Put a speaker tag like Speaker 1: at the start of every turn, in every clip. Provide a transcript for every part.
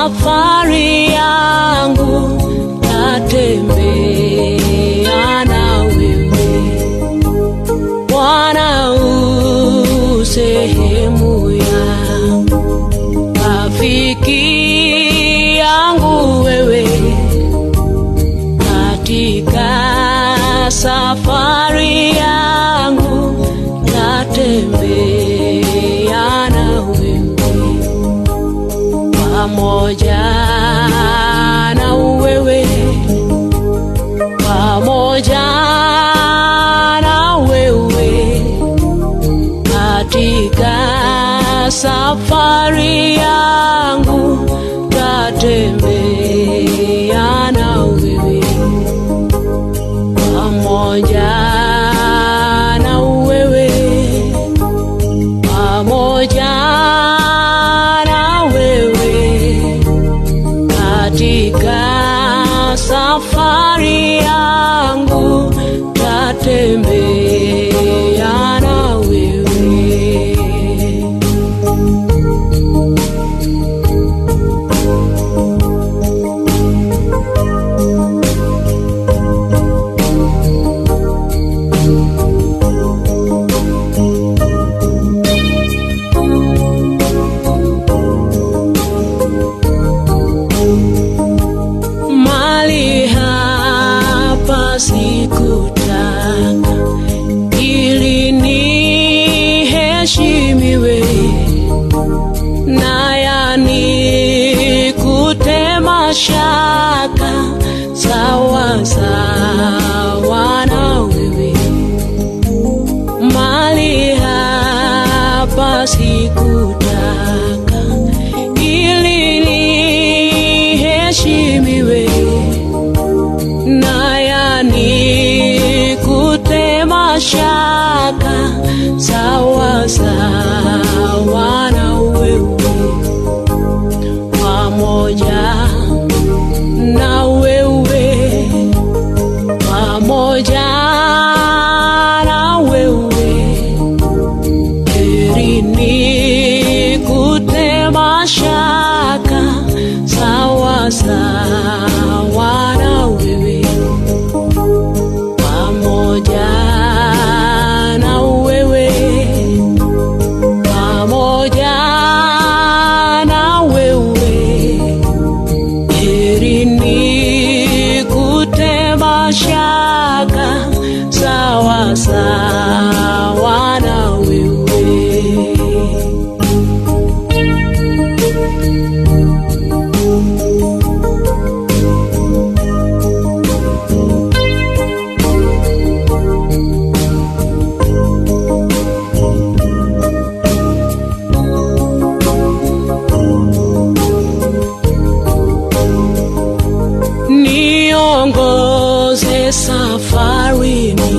Speaker 1: safari yangu natembea na wewe. Bwana u sehemu yangu, rafiki yangu wewe, katika safari yangu natembea na wewe. Pamoja na wewe, pamoja na wewe, katika safari yangu natembea na wewe. Pamoja na wewe, pamoja na wewe, katika safari yangu tatembea na wewe. Mali hapa sikutaka ili niheshimiwe, na yani kutema shaka sawa sawa na wewe. Mali hapa sikutaka ili niheshimiwe, na yani kutema shaka sawa sawa na wewe. Pamoja na wewe, pamoja na wewe, heri ni kutema shaka sawa sawa na wewe. Pamoja na wewe, pamoja na wewe, heri ni kutema shaka sawa sawa na wewe. Niongoze safarini,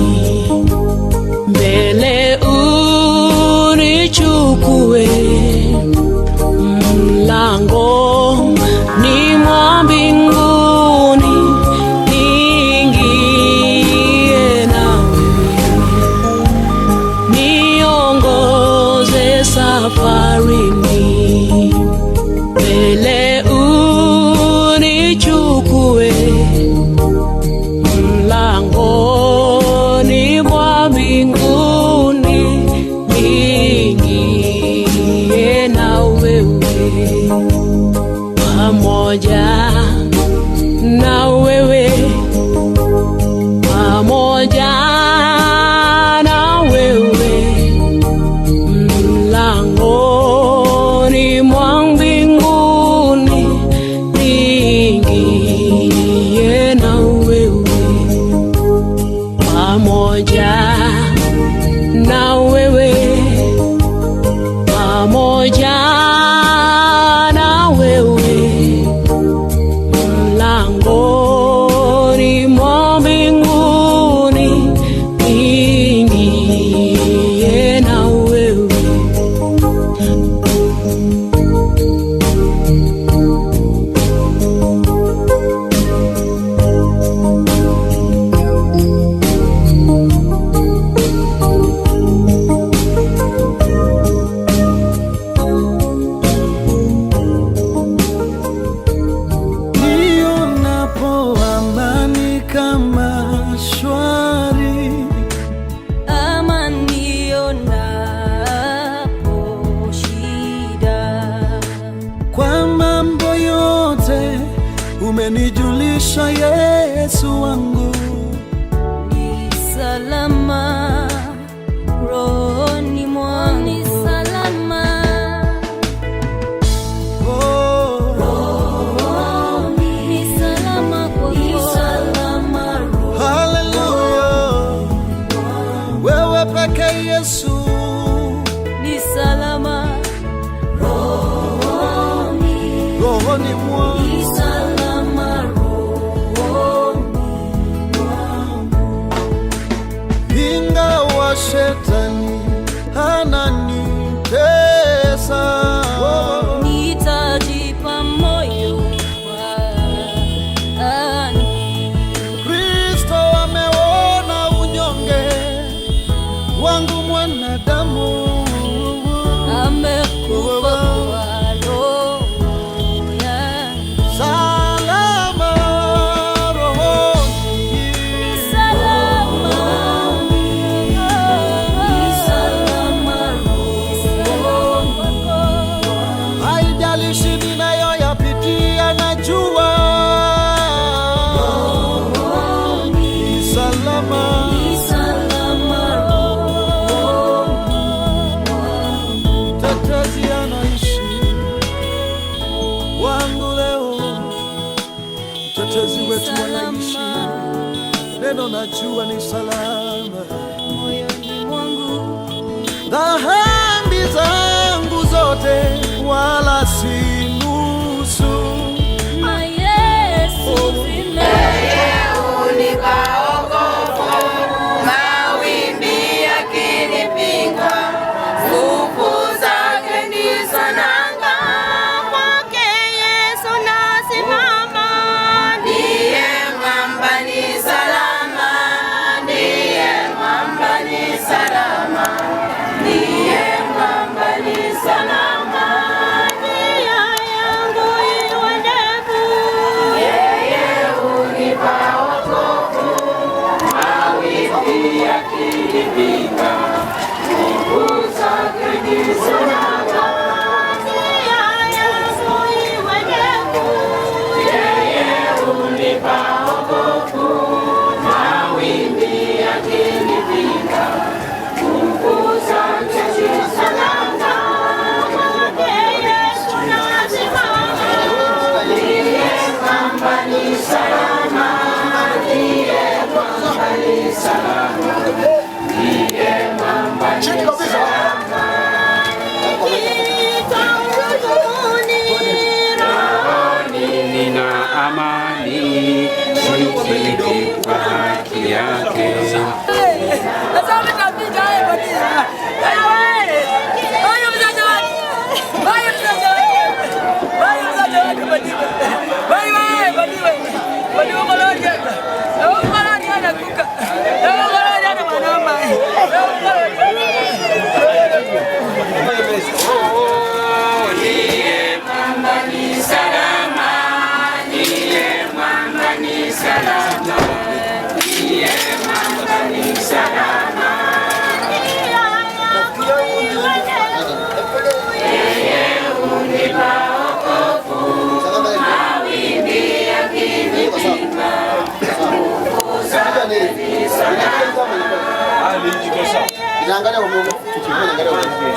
Speaker 1: mbele unichukue, mlango ni mwa mbinguni niingie na wewe. Niongoze safarini, mbele unichukue, mlangoni mwa mbinguni niingie na wewe. Pamoja na wewe, pamoja na wewe, mlangoni mwa mbinguni niingie na wewe. Pamoja na wewe, pamoja na wewe, mlangoni mwa mbinguni niingie na wewe.
Speaker 2: kujulisha Yesu wangu
Speaker 3: ni salama rohoni mwangu, ni salama rohoni, ni salama kwako, ni salama rohoni.
Speaker 2: Haleluya, wewe peke Yesu
Speaker 3: Ni salama rohoni,
Speaker 2: rohoni mwangu,
Speaker 3: ni salama rohoni mwangu.
Speaker 2: ingawa shetani ananitesa,
Speaker 3: Nitajipa moyo kwani
Speaker 2: Kristo ameona unyonge wangu mwanadamu,
Speaker 3: amekufa kwa roho yangu.
Speaker 2: salama rohoni,
Speaker 3: Salama, ni salama rohoni kwako.
Speaker 2: haijalishi ninayoyapitia, najua ni salama.
Speaker 3: Ni salama rohoni mwangu.
Speaker 2: Tetezi anaishi wangu leo, mtetezi wetu anaishi, neno najua ni salama.
Speaker 3: Moyoni mwangu
Speaker 2: Dhambi zangu zote wala si nusu,
Speaker 3: na Yesu
Speaker 4: Mawimbi yakinipinga, nguvu zake ndizo nanga. Kwake Yesu nasimama, ndiye mwamba ni salama, ndiye mwamba ni salama, ndiye mwamba ni salama. Njia yangu iwe ndefu, yeye hunipa wokovu. Mawimbi yakinipinga, nguvu zake ndizo nanga. Njia yangu iwe ndefu, yeye hunipa wokovu. Mawimbi yakinipinga, nguvu zake ndizo nanga. Kwake Yesu nasimama, ndiye mwamba ni salama, ndiye mwamba ni salama, ndiye mwamba ni salama. Nikitamani rohoni,
Speaker 5: nina amani, shiriki kwa haki yake.
Speaker 4: ndiye mwamba ni salama, ndiye mwamba ni salama, ndiye mwamba ni salama. Yeye hunipa wokovu, mawimbi yakinipinga, nguvu zake ni salama.
Speaker 6: Inaangalia kwa Mungu. Inaangalia kwa Mungu.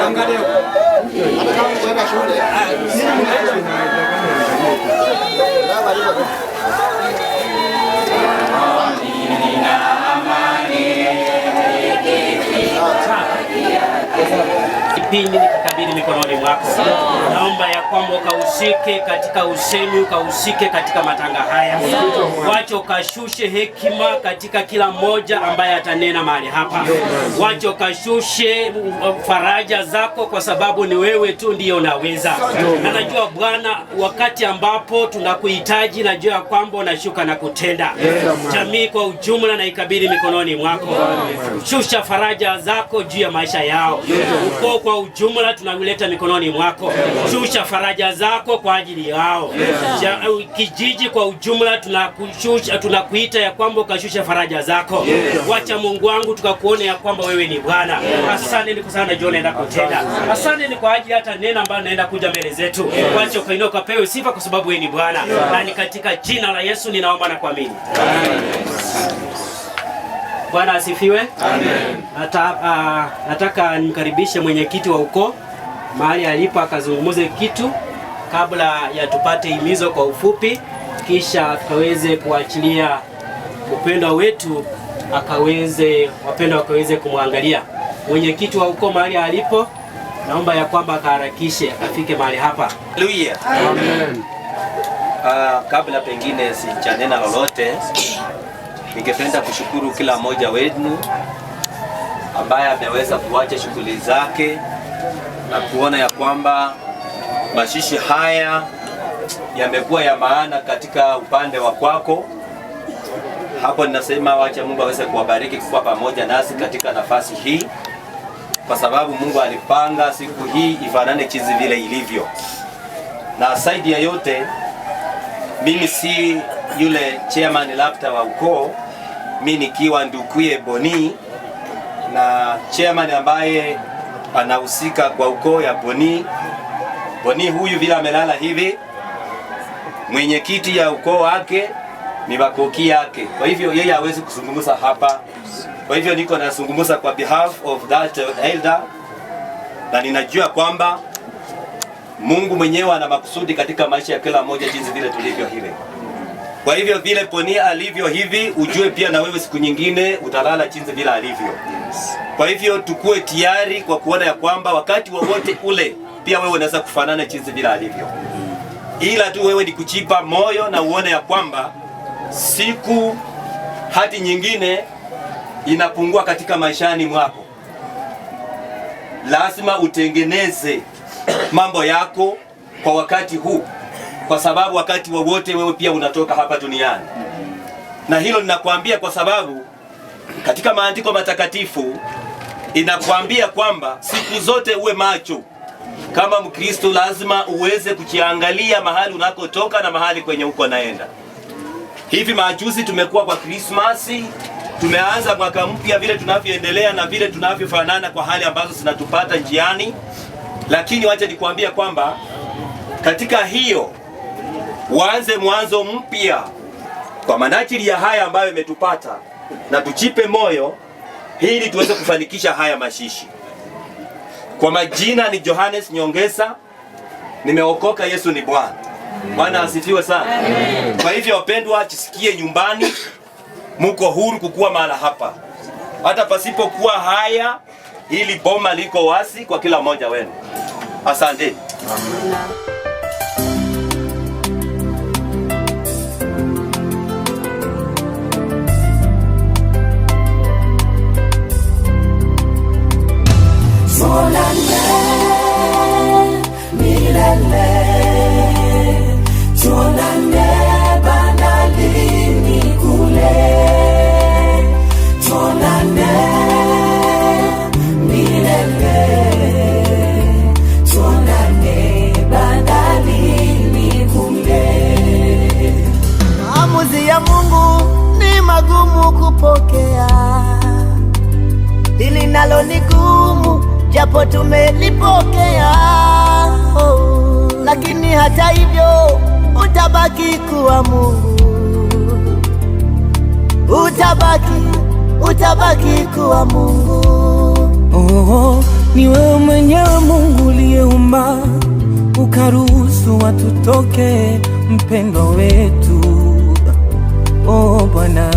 Speaker 6: Angalia. Hata kama unaenda shule. Baba yuko.
Speaker 5: Kipindi nikikabidhi mikononi mwako, naomba ya kwamba ukahusike katika usemi, ukahusike katika matanga haya, wacha ukashushe hekima katika kila mmoja ambaye atanena mahali hapa, wacha ukashushe faraja zako, kwa sababu ni wewe tu ndiyo unaweza. Na najua Bwana, wakati ambapo tunakuhitaji, najua kwamba unashuka na kutenda. Jamii kwa ujumla na ikabidhi mikononi mwako, shusha faraja zako juu ya maisha yao. Ukoo kwa ujumla tunawile tunaileta mikononi mwako. Shusha faraja zako kwa ajili yao. Kijiji kwa ujumla tunakuita ya kwamba ukashusha faraja zako. Wacha Mungu wangu tukakuone ya kwamba wewe ni Bwana. Asante ni kwa sana John naenda kutenda. Asante ni kwa ajili hata neno ambalo naenda kuja mbele zetu. Wacha ukainua ukapewe sifa kwa sababu wewe ni Bwana. Na ni katika jina la Yesu ninaomba na kuamini. Bwana asifiwe. Amen. Nataka nimkaribishe mwenyekiti wa ukoo mahali alipo akazungumze kitu kabla ya tupate himizo kwa ufupi, kisha tukaweze kuachilia upendo wetu wapendwa wakaweze kumwangalia. Mwenyekiti wa ukoo mahali alipo, naomba ya kwamba akaharakishe afike mahali hapa.
Speaker 7: Haleluya. Amen. Kabla pengine sichanena lolote, ningependa kushukuru kila mmoja wenu ambaye ameweza kuacha shughuli zake na kuona ya kwamba mashishi haya yamekuwa ya maana katika upande wa kwako. Hapo ninasema wacha Mungu aweze kuwabariki kwa pamoja nasi katika nafasi hii, kwa sababu Mungu alipanga siku hii ifanane jinsi vile ilivyo. Na zaidi ya yote, mimi si yule chairman labda wa ukoo, mimi nikiwa ndukuye Boni na chairman ambaye anahusika kwa ukoo ya Boni. Boni huyu vile amelala hivi, mwenyekiti ya ukoo wake ni bakoki yake. Kwa hivyo yeye hawezi kuzungumza hapa. Kwa hivyo niko nazungumza kwa behalf of that elder, na ninajua kwamba Mungu mwenyewe ana makusudi katika maisha ya kila mmoja jinsi vile tulivyo hivi. Kwa hivyo vile Boni alivyo hivi, ujue pia na wewe siku nyingine utalala jinsi vile alivyo. Kwa hivyo tukue tayari kwa kuona ya kwamba wakati wowote ule pia wewe unaweza kufanana jinsi vile alivyo. Ila tu wewe ni kuchipa moyo na uone ya kwamba siku hadi nyingine inapungua katika maishani mwako. Lazima utengeneze mambo yako kwa wakati huu, kwa sababu wakati wowote wewe pia unatoka hapa duniani. Na hilo ninakwambia kwa sababu katika maandiko matakatifu inakwambia kwamba siku zote uwe macho. Kama Mkristo lazima uweze kujiangalia mahali unakotoka na mahali kwenye uko naenda. Hivi majuzi tumekuwa kwa Krismasi, tumeanza mwaka mpya, vile tunavyoendelea na vile tunavyofanana kwa hali ambazo zinatupata njiani. Lakini wacha nikwambia kwamba katika hiyo uanze mwanzo mpya kwa manajili ya haya ambayo imetupata, na tuchipe moyo ili tuweze kufanikisha haya mashishi. Kwa majina ni Johannes Nyongesa, nimeokoka, Yesu ni Bwana. Bwana asifiwe sana. Amen. Kwa hivyo wapendwa, jisikie nyumbani, muko huru kukua mahala hapa. Hata pasipokuwa haya, ili boma liko wasi kwa kila mmoja wenu. Asante.
Speaker 2: Maamuzi ya Mungu ni magumu kupokea, hili nalo ni gumu japo tumelipokea. Lakini hata hivyo utabaki kuwa Mungu, utabaki kuwa Mungu.
Speaker 1: Ni wewe mwenyewe Mungu uliyeumba ukaruhusu watu toke, mpendwa wetu. Bwana,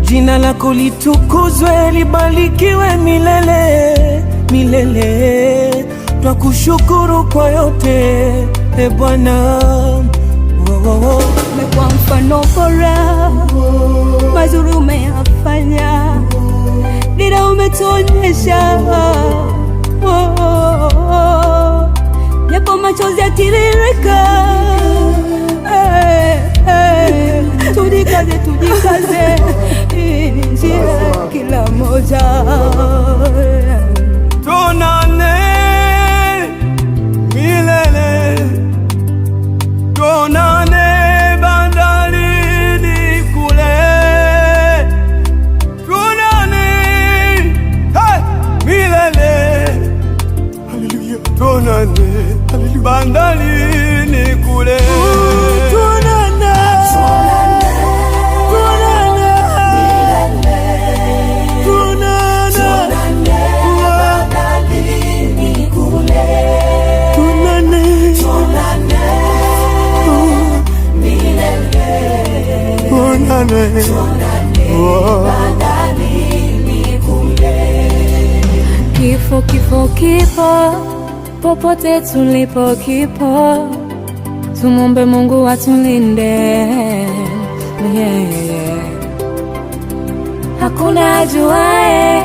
Speaker 1: jina lako litukuzwe, libarikiwe milele milele. Twakushukuru kwa yote, Bwana.
Speaker 3: Umekuwa mfano bora, mazuri umeyafanya, dira umetuonyesha. Yapo machozi yatiririka, tujikaze, hii ni njia kila moja.
Speaker 1: Tuonane
Speaker 2: tuonane bandarini kule. Tuonane, tuonane, tuonane bandarini kule. Tuonane, tuonane milele. Tuonane bandarini kule.
Speaker 3: Kifo, kifo, kifo, popote tulipo kipo, tumombe Mungu atulinde. Yeah. Hakuna ajuae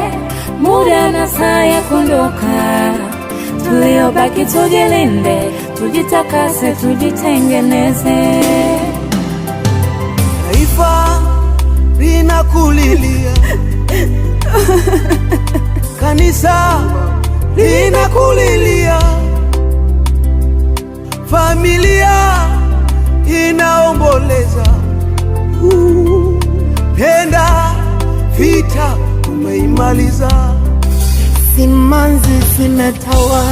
Speaker 3: muda na saa ya kuondoka, tuliobaki tujilinde, tujitakase, tujitengeneze.
Speaker 1: Taifa linakulilia, kanisa linakulilia, familia inaomboleza. Penda vita umeimaliza, simanzi zimetawa,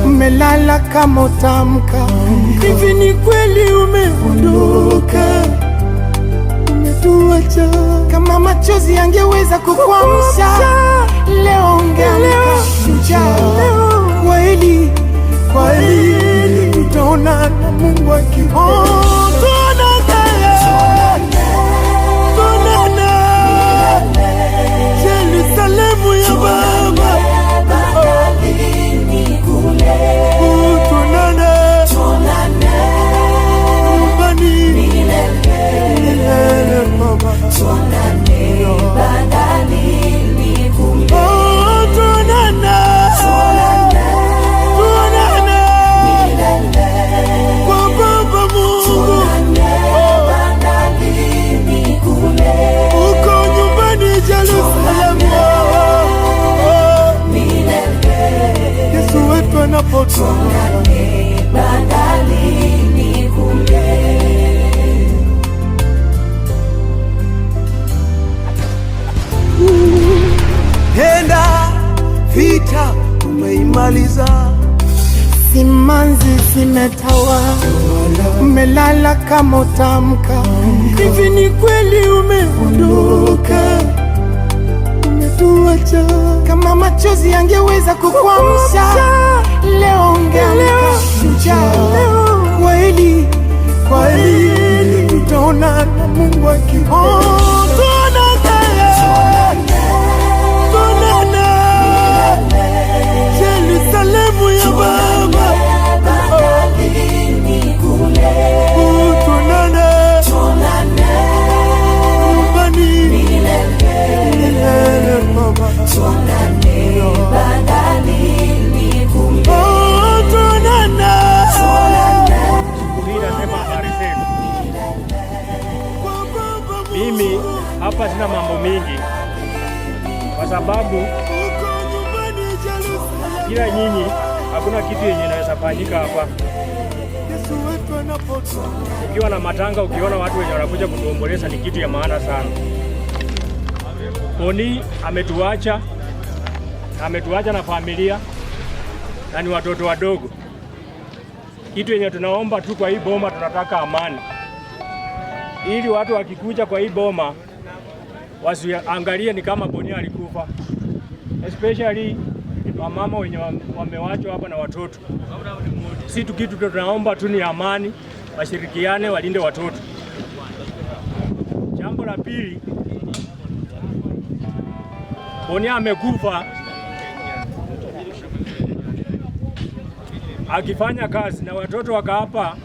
Speaker 1: umelala kama utamka. Hivi ni kweli umeondoka, umetuacha. Kama machozi yangeweza kukuamsha, leo ungeamka shujaa. Kweli, kweli tutaona na Mungu akiona. Yerusalemu ya Baba, tuonane nyumbani milele. Tuonane bandarini kule. Tuonane milele kwa Baba Mungu. Tuonane bandarini kule. Uko nyumbani Yerusalemu milele. Yesu wetu anapotoka bandarini kule. Penda vita umeimaliza, simanzi zimetawa, umelala kama utamka. Hivi ni kweli umeondoka, umetuacha. Kama machozi yangeweza kukuamsha, leo ungeamka shujaa. Kweli, kweli tutaona na Mungu akiona. Yerusalemu ya Baba, tuonane nyumbani milele. Tuonane bandarini kule. Tuonane.
Speaker 8: Mimi hapa sina mambo mingi, kwa sababu kila nyinyi hakuna kitu yenye inaweza fanyika hapa. Ukiwa na matanga, ukiona watu wenye wanakuja kutuomboleza ni kitu ya maana sana. Boni ametuacha na familia na ni watoto wadogo. Kitu yenye tunaomba tu kwa hii boma, tunataka amani, ili watu wakikuja kwa hii boma wasiangalie ni kama Boni alikufa, especially wamama wenye wamewachwa hapa na watoto. Si tu kitu tunaomba tu ni amani, washirikiane, walinde watoto. Jambo la pili, Boni amekufa akifanya kazi na watoto wakaapa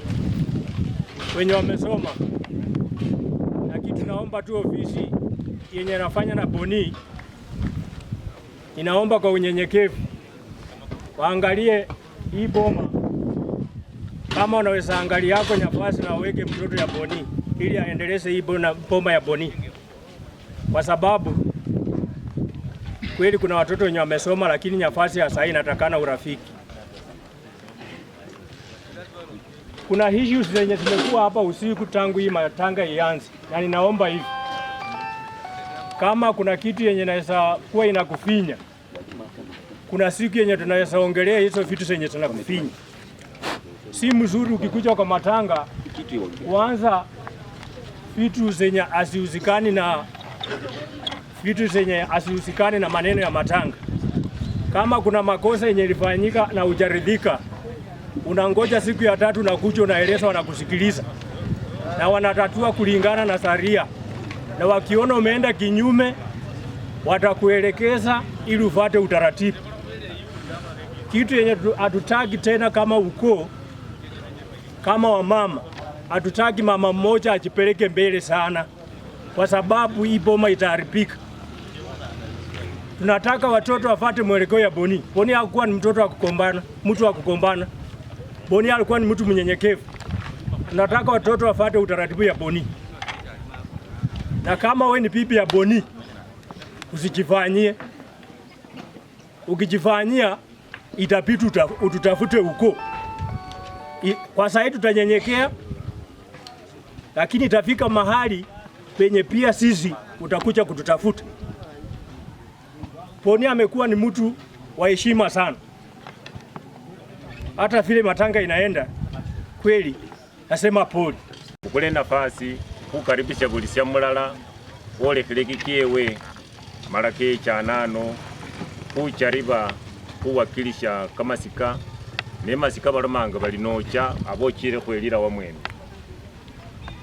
Speaker 8: wenye wamesoma, na kitu naomba tu ofisi yenye nafanya na Boni, inaomba kwa unyenyekevu waangalie hii boma, kama unaweza angalia yako nafasi na weke mtoto ya Boni ili aendeleze hii boma ya Boni, kwa sababu kweli kuna watoto wenye wamesoma, lakini nafasi ya sasa inatakana urafiki. Kuna issues zenye zimekuwa hapa usiku tangu hii matanga ianze, na ninaomba hivi, kama kuna kitu yenye inaweza kuwa inakufinya kuna siku yenye tunaweza ongelea hizo vitu zenye tunakufinya. Si mzuri ukikuja kwa matanga kwanza vitu zenye asiuzikani na maneno ya matanga. Kama kuna makosa yenye ilifanyika na ujaridhika, unangoja siku ya 3 na kuja unaeleza, wanakusikiliza na wanatatua kulingana na sharia, na wakiona umeenda kinyume watakuelekeza ili ufuate utaratibu. Kitu yenye hatutaki tena kama ukoo, kama wamama, hatutaki mama mmoja ajipeleke mbele sana, kwa sababu hii boma itaharibika. Tunataka watoto wafuate mwelekeo ya Boni. Boni hakuwa ni mtoto wa kukombana, mtu wa kukombana. Boni alikuwa ni mtu mnyenyekevu. Tunataka watoto wafuate utaratibu ya Boni. Na kama wewe ni pipi ya Boni, usijifanyie. Ukijifanyia itapita ututafute huko. Kwa sasa tutanyenyekea, lakini itafika mahali penye pia sisi utakuja kututafuta. Boni amekuwa ni mtu wa heshima sana. Hata vile matanga inaenda kweli, nasema pole. Ukule nafasi kukaribisha bulisia mulala ole kilekikiwe marake chanano kuchariba kuwakilisha kamasika nemasika balomanga balinocha abochire kwelira wamwene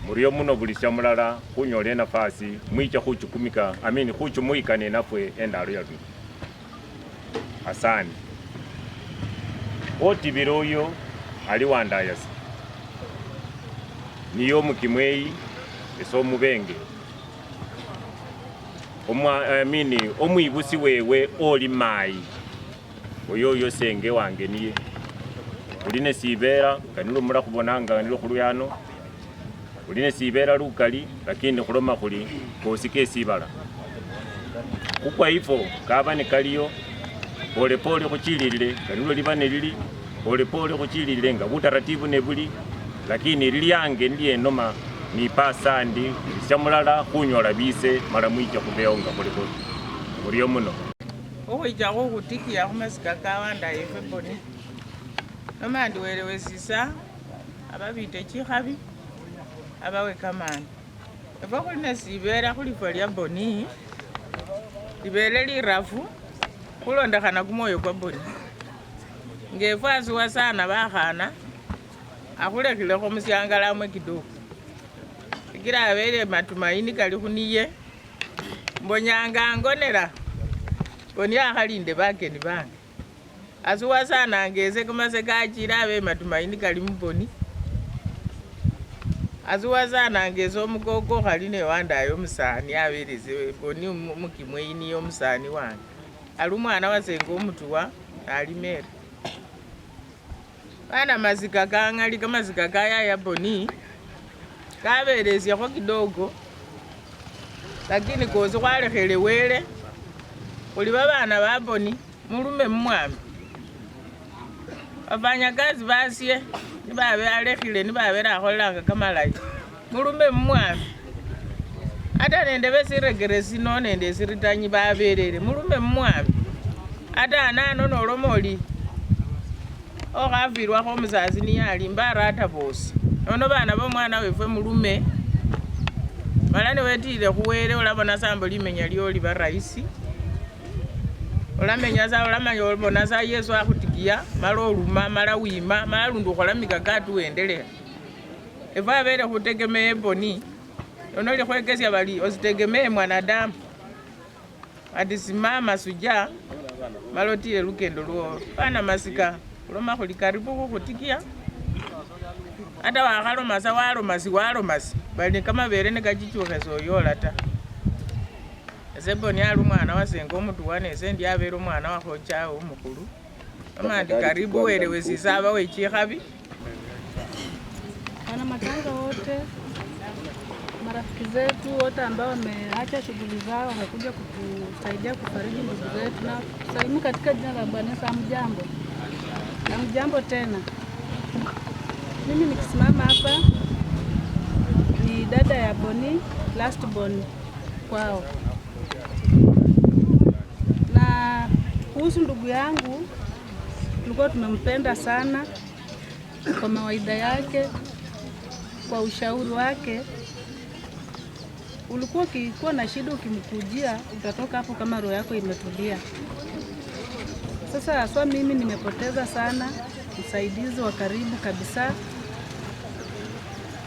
Speaker 8: muriyo muno bulisia mulala kunyole nafasi mwicha kuchukumika kuchumuikane nafwe endalo yatu. Asani oti biroyo ali wandayasa niyo mukimwei esomubenge omwibusi wewe oli mayi oyoyo senge wange niye uline sibera kanilo mula kubonanga kanilo kuluyano uline sibera lukali lakini kuloma kuli kosike sibala kukwa ifo kaba ne kaliyo pole pole kuchilile kanilo libane lili pole pole kuchilile nga butaratibu ne buli lakini liliange ndiye noma ni pasandi chamulala kunyola bise mara mwija kubeonga kule kule muriyo muno
Speaker 9: okwija kutikia kumasika kawanda efe Boni noma ndiwelewesisa ababite chikhabi abawe kamani efa kulina sibera kulifo lya Boni libele lirafu kulondekhana kumoyo kwa Boni ngefasiwa sana bakhana akhulekilekho musyangalamwe kidogo kila abele matumaini kali khuniye mbonyanga ngonera Boni akhalinde bakeni bange asuwa sana ngeze kumase kachira abe matumaini kali mboni asuwa sana ngeze omukoko khali ne wandayo musani abeleze Boni mukimweini yo musani wange ali umwana wasenga omutuwa ali mere bana mazika kangali kamazika kaya ya Boni kabelezekho kidogo lakini kozi khwalekhelewele kuli babana ba Boni mulume mmwami abanyakazi basye nibabe alekhile nibabe akholanga kamalayi mulume mmwami ata nende besiregere sino nende siritanyi babelele mulume mmwami ata anano nolomoli okhavirwakho omusasi niye alimba ata bosi nono bana bomwana wefwe mulume mala niwetile khuwele olabona sambo limenya lyoli barahisi olamenya sa olamanya olabona sa Yesu akhutikia mala oluma mala wima mala lundu okhola mikakati wendelea efwe abele khutegemeye Boni nono likhwekesya bali ositegemeye mwanadamu ati simama suja mala otile lukendo lwo bana masika kuloma khuli karibu khukhutikia ata wakhalomasa walomasi bali kamabele nekachichukheso oyola ta ese Boni ali umwana wasenga omutuwa nese ndi abele umwana wakhochawe omukhulu amandi karibu welewesisa aba wechikhabi
Speaker 10: wana matanga wote marafiki zetu wote ambao wameacha shughuli zao wamekuja kutusaidia kufariji ndugu zetu na kusalimu katika jina la Bwana. Hamjambo na mjambo tena. Mimi nikisimama hapa ni dada ya Boni, last born kwao, na kuhusu ndugu yangu, tulikuwa tumempenda sana kwa mawaidha yake, kwa ushauri wake. Ulikuwa ukikuwa na shida ukimkujia, utatoka hapo kama roho yako imetulia. Sasa haswa mimi nimepoteza sana msaidizi wa karibu kabisa.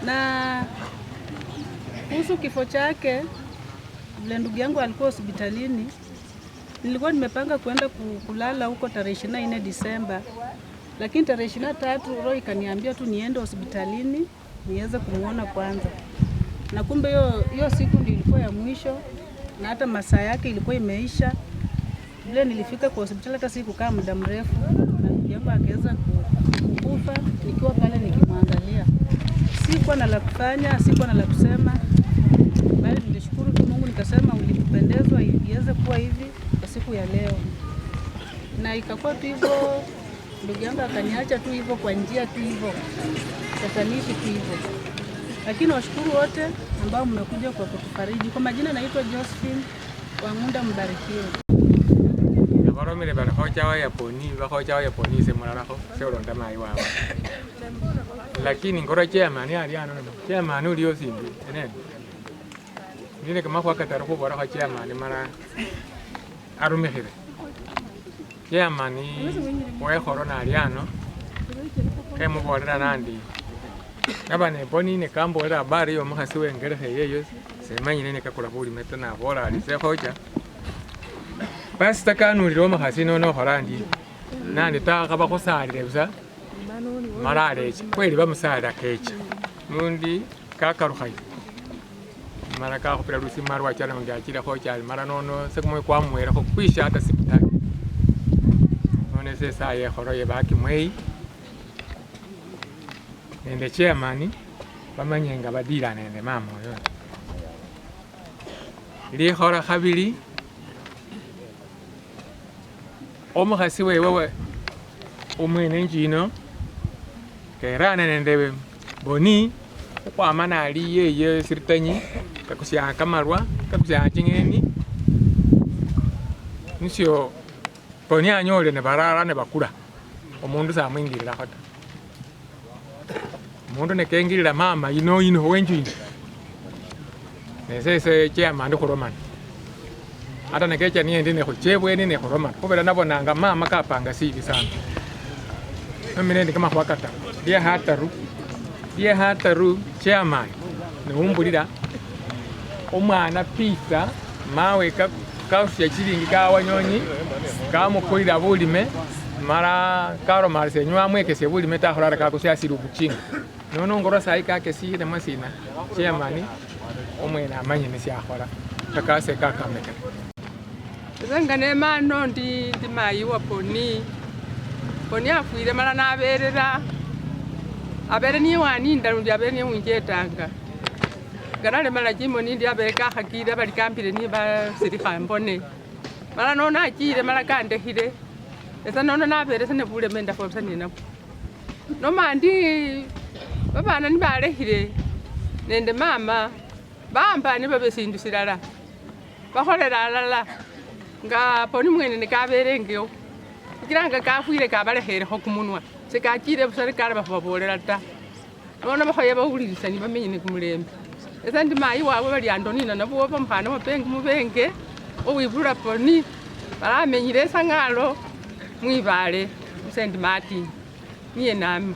Speaker 10: Na kuhusu kifo chake, vile ndugu yangu alikuwa hospitalini, nilikuwa nimepanga kwenda kulala huko tarehe 24 Disemba. Lakini tarehe 23 roho ikaniambia tu niende hospitalini niweze kumuona kwanza. Na kumbe hiyo siku ndio ilikuwa ya mwisho na hata masaa yake ilikuwa imeisha. Vile nilifika kwa hospitali hata sikukaa muda mrefu na ndugu yangu akaweza kukufa nikiwa pale nikimwangalia. Sikuwa na la kufanya, sikuwa na la kusema. Bali nilishukuru tu Mungu, nikasema ulipendezwa iweze kuwa hivi kwa siku ya leo. Na ikakuwa tu hivyo, ndugu yangu akaniacha tu hivyo kwa njia tu hivyo. Tatanishi tu hivyo. Lakini washukuru wote ambao mmekuja kwa kutufariji. Kwa majina naitwa Josephine Wangunda, mbarikiwe.
Speaker 8: Baromire barahoja wa Yaponi, bahoja wa Yaponi semuraraho seolonda mai wao. Lakini ngora chairman ali ano chairman uli osimbi enen. Nile kama kwa kataro ko baraho chairman mara arumehire. Chairman wa corona ali ano. Kemu bolera nandi. Nabane boni ne kambo era habari yo muhasi wengere heyeyo semanyi nene kakula buli meta na bola ali sehoja. Basi takanuliro muhasi no Holandi. Nani taka bakosalire busa. Maraleche kweli bamusala kecha. Mundi kakaruhayi. Mara ka kupira lusi marwa cyane ngo akira ho cyane mara nono se kumwe kwamwera ko kwisha hata sipitali. None se saye horoye baki mwei. Nende chairman bamanyenga badira nende mama yo. Li hora habili omuhasi wewe umwene njino kerana nende boni kwa mana ali ye sirtanyi kakusya kamarwa kakusya chingeni nisio boni anyole ne barara ne bakura omundu sa mwingirira hota mundu ne kengirira mama ino wenjini nese chairman khoroman hata nekecha niende ne khochebweni ne khoroman kubera nabonanga mama kapanga sivi sana mimi nende kama wakata dia hataru chairman ne umbulira omwana pizza mawe kausya chilingi ka wanyonyi kamukulira bulime mara karo marse nywa mwekese bulime ta horara ka kusya siru buchinga nono ngoro sai ka kesi ne masina chairman omwena amanye ne syahora takase kakameka
Speaker 9: zangane mano ndi mai wa Boni afuire mara naberera abere ni wani ndarundi abere ni unjetanga garale mara jimo ni ndi abere ka hakire bali kampire ni ba siri khambone mara no na kire mara kande hire esa no nabere sene bule menda fo sane na no mandi babana ni bare hire nende mama bamba ni babe sindu sirara baholera lala nga Boni mwene ne kabere ngyo kiranga kafuire kabale here hokumunwa se kakire busare kare bafabolera ta nona bahoye bahulirisa ni bamenye ne kumulembe esa ndi mai wawe bali andonina nabo bamphana mapenge mubenge owibura Boni baramenyire sangalo mwibale St. Martin niye nami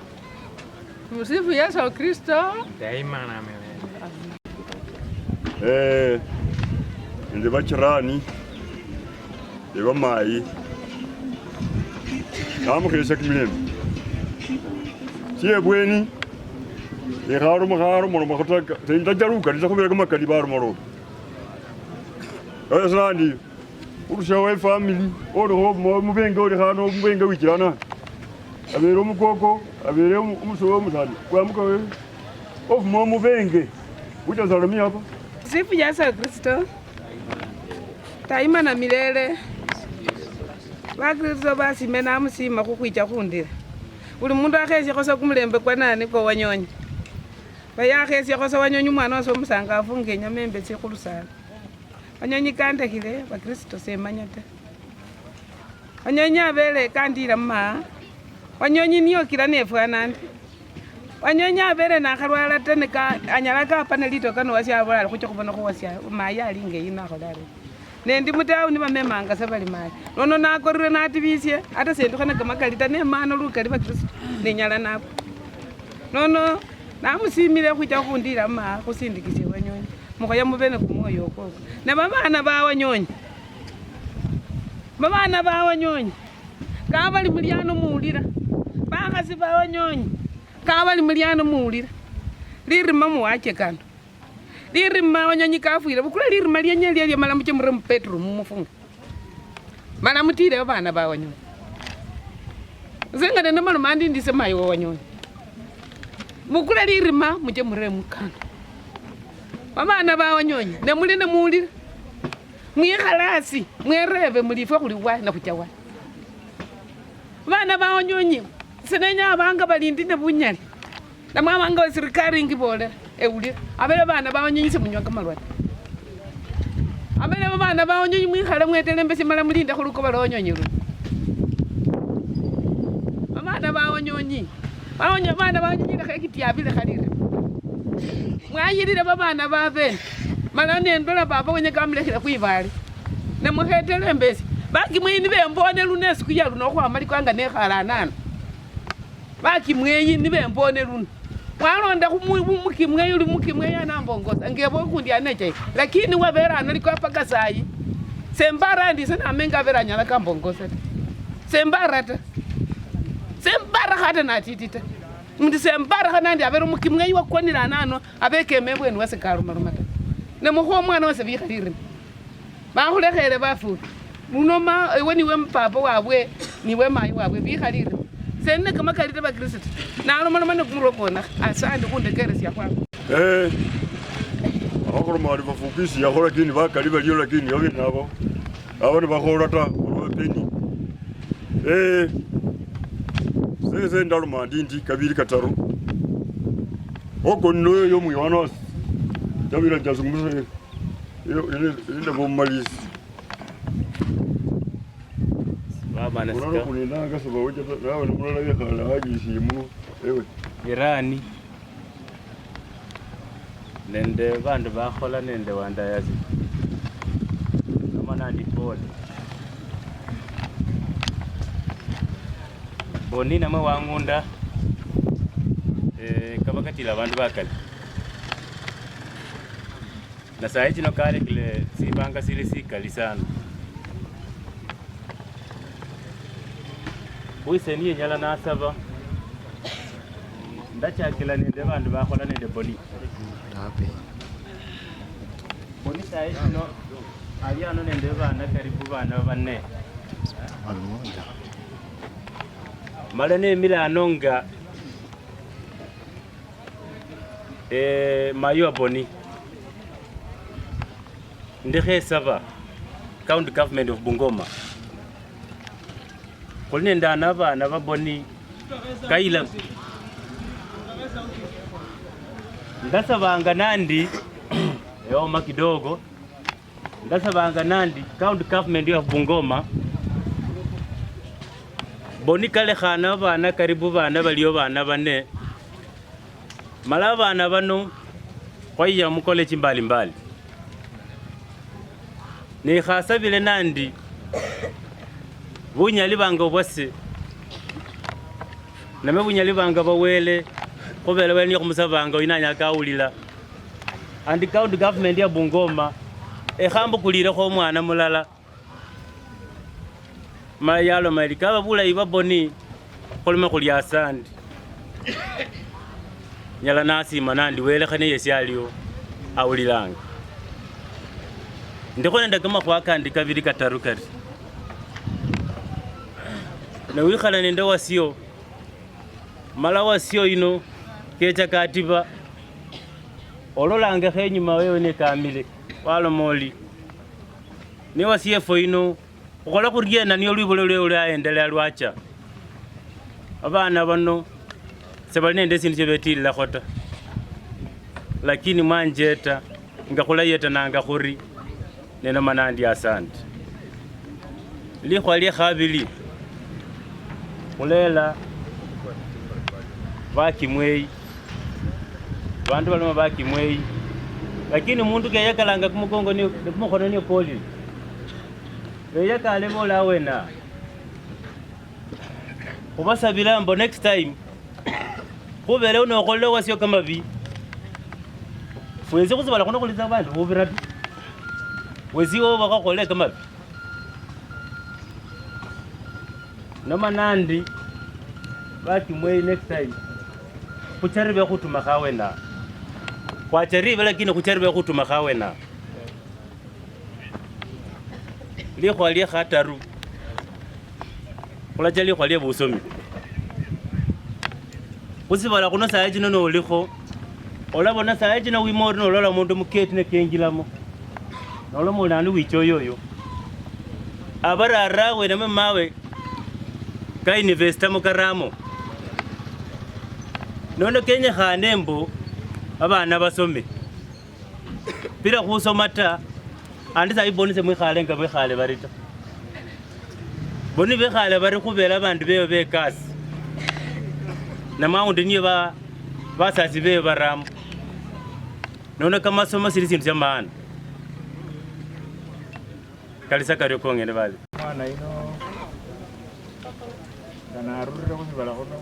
Speaker 9: Msifu Yesu Kristo
Speaker 8: daima na milele.
Speaker 11: Ndi bachirani eba mai namukesha kimilem sie bweni iharo moro makotaka tenda jaruka ndizakhubera kamakali baro moro asandi urushawe family oro mubenge ori hano mubenge wikirana abere umukoko abere umusowo mutani kwamuka we of mubenge utazalami hapa
Speaker 10: Msifu Yesu Kristo daima na milele. Bakristo basime namusima khukhwicha khundira buli mundu akhesye khosa kumulembe kwa nani kwa wanyonyi bayakhesye khosa wanyonyi mwana wase omusangafu ngenyama embe tsikhulu sana wanyonyi kandakhile bakristo semanya ta
Speaker 9: Wanyonyi abele kandira mma. Wanyonyi niyo kila nefwana ndi. Wanyonyi abele nakhalwala tene ka anyala kapana lito kano wasya abulala khucha khubona ko wasya maya alinge ina kholare. Nendi mutawu ni bamemanga sabali mali. Nono nakorire natibisye ata sendu khana kamakalita ne mana lukali ba Kristo nenyala nako. Nono namusimile khucha khundira mma khusindikisye wanyonyi. Mukhoya mubene kumoyo okoko. Ne babana ba wanyonyi. Babana ba wanyonyi. Kabali mulyano muulira. Bakhasi ba wanyonyi. Kabali mulyano muulira. Lirima muwache kando. Lirima wanyonyi kafuira bukula lirima lyenye mala muche muremu Petro mumufunga. Mala mutire babana ba wanyonyi. Zenga nende mala mandi ndise mayo wanyonyi. Bukula lirima muche muremu kando. Babana ba wanyonyi ne mulinde muulira. Mwikhalasi mwereve mulifa khuli wa na khucha wa. Bana ba wanyonyi senenya abanga balindi ne bunyali. Namwabanga wa serikali ngibole euli. Abele bana ba wanyonyi se munywa kamalwati. Abele bana ba wanyonyi mwikhale mwetele mbese mala mulinde khuluko bala wanyonyi lu. Bana ba wanyonyi. Bana ba wanyonyi khekiti abile khalire. Mwayirire babana ba bene. Mala nendola baba wenye kamlekela kwivali. Ne muhetele mbesi. Baki mwini bembone lune siku ya luno kwa mali kwanga nekhala nana. Baki mweyi ni bembone lune. Mwalonda mukimwe yuli mukimwe yana mbongoza. Ngebo kundi aneche. Lakini wabera analikuwa paka sayi. Sembara ndi sana amenga vera nyala kambongoza. Sembara ta. Sembara hata natitita. Ndi sembara hana ndi abero mukimwe yiwa kwanira nano abeke membwe ni wase karumarumata. Ne muho mwana wase bikhalire. Bakhulekhere bafu. Munoma weni we mpapa wabwe niwe mayi wabwe bikhalire. Senne kamakalita ba Kristo. Na alomana mane kumurokona asande kundekeresya kwa.
Speaker 11: Akoro mali bafukisi yakhola kini bakali baliyo lakini yobe nabo. Abone bakhola ta olwapeni. Sese ndalo mandindi kabiri kataru. Oko noyo yo muyana. Jabira jazungumza. Ile bomalisi.
Speaker 8: Baba nasika.
Speaker 11: Unaona kunenanga sababu wote nao unaona yeye khala haji simu. Ewe.
Speaker 8: Irani. Nende bandu bakhola nende wandayazi. Namana ndi pole. Boni namwe wangunda. Kabakatila bandu bakali. Na saa hizi no kale kile sibanga sile sikali sana. Uise niye nyala nasaba. Ndachakila nende bandu bakhola nende boni. Boni saa hizi no aliano nende bana karibu bana banne. Mala nemila anonga mayo boni. Ndekhe saba county government of Bungoma. Kuline ndana bana baboni kaila. Ndasabanga nandi yoma kidogo. Ndasabanga nandi county government of Bungoma. Boni kale khana bana karibu bana baliyo bana bane. Mala bana bano kwaya mu college mbali mbali. Ni khasabile nandi bunyali banga bwase name bunyali banga bawele khobele weni khumusabanga inanya kaulila andi county government ya Bungoma ekhambo kulire kho mwana mulala mayalo malika bula ibaboni kholme khuli asandi nyala nasi manandi wele khane yesialio aulilanga ndiko nenda kama kwa kandi kabiri kataru kati na wikhala nenda wasio mala wasio ino kecha katiba ololange khenyuma wewe ne kamile walo moli ne wasiefo ino ukhola khuriena niyo lwibolo lwe aendelea lwacha abana bano sebali nende sinje betilla khota lakini manjeta ngakhula yeta nanga khuri neno manandi asante likhwa khabili khulela bakimweyi bandu baloma bakimweyi lakini mundu keyakalanga kumukongo ni kumukhono ni poli beyakale bola wena khubasabila mbo next time khubele unokholela wasio kamabi fwezi khusibala khuno khuliza bandu bubiratu weziwo bakakholela kamabi nomanandi bakimweyi next time khucharibe khutuma khawena khwacharibe lakini khucharibe khutuma khawena likhwa lye khataru khulacha likhwa lye busomi khusibala khuno sayi chino nolikho olabona sayi chino wimori nolola mundu muketi nekenjilamo noloma ulandi wichoyoyo abarara wename mawe ka university mukaramo nono kenyekhane mbu abana basome bila khusoma ta andi sayi bonise mwikhale nga bekhale bari ta boni bekhale bari khubela abandu bewe bekasi namaundi niyo basasi bewe baramu nono kamasomo sili sindu sya maana kalisa karyo kongene bali
Speaker 12: mwana ino kanarurire khusibala khuno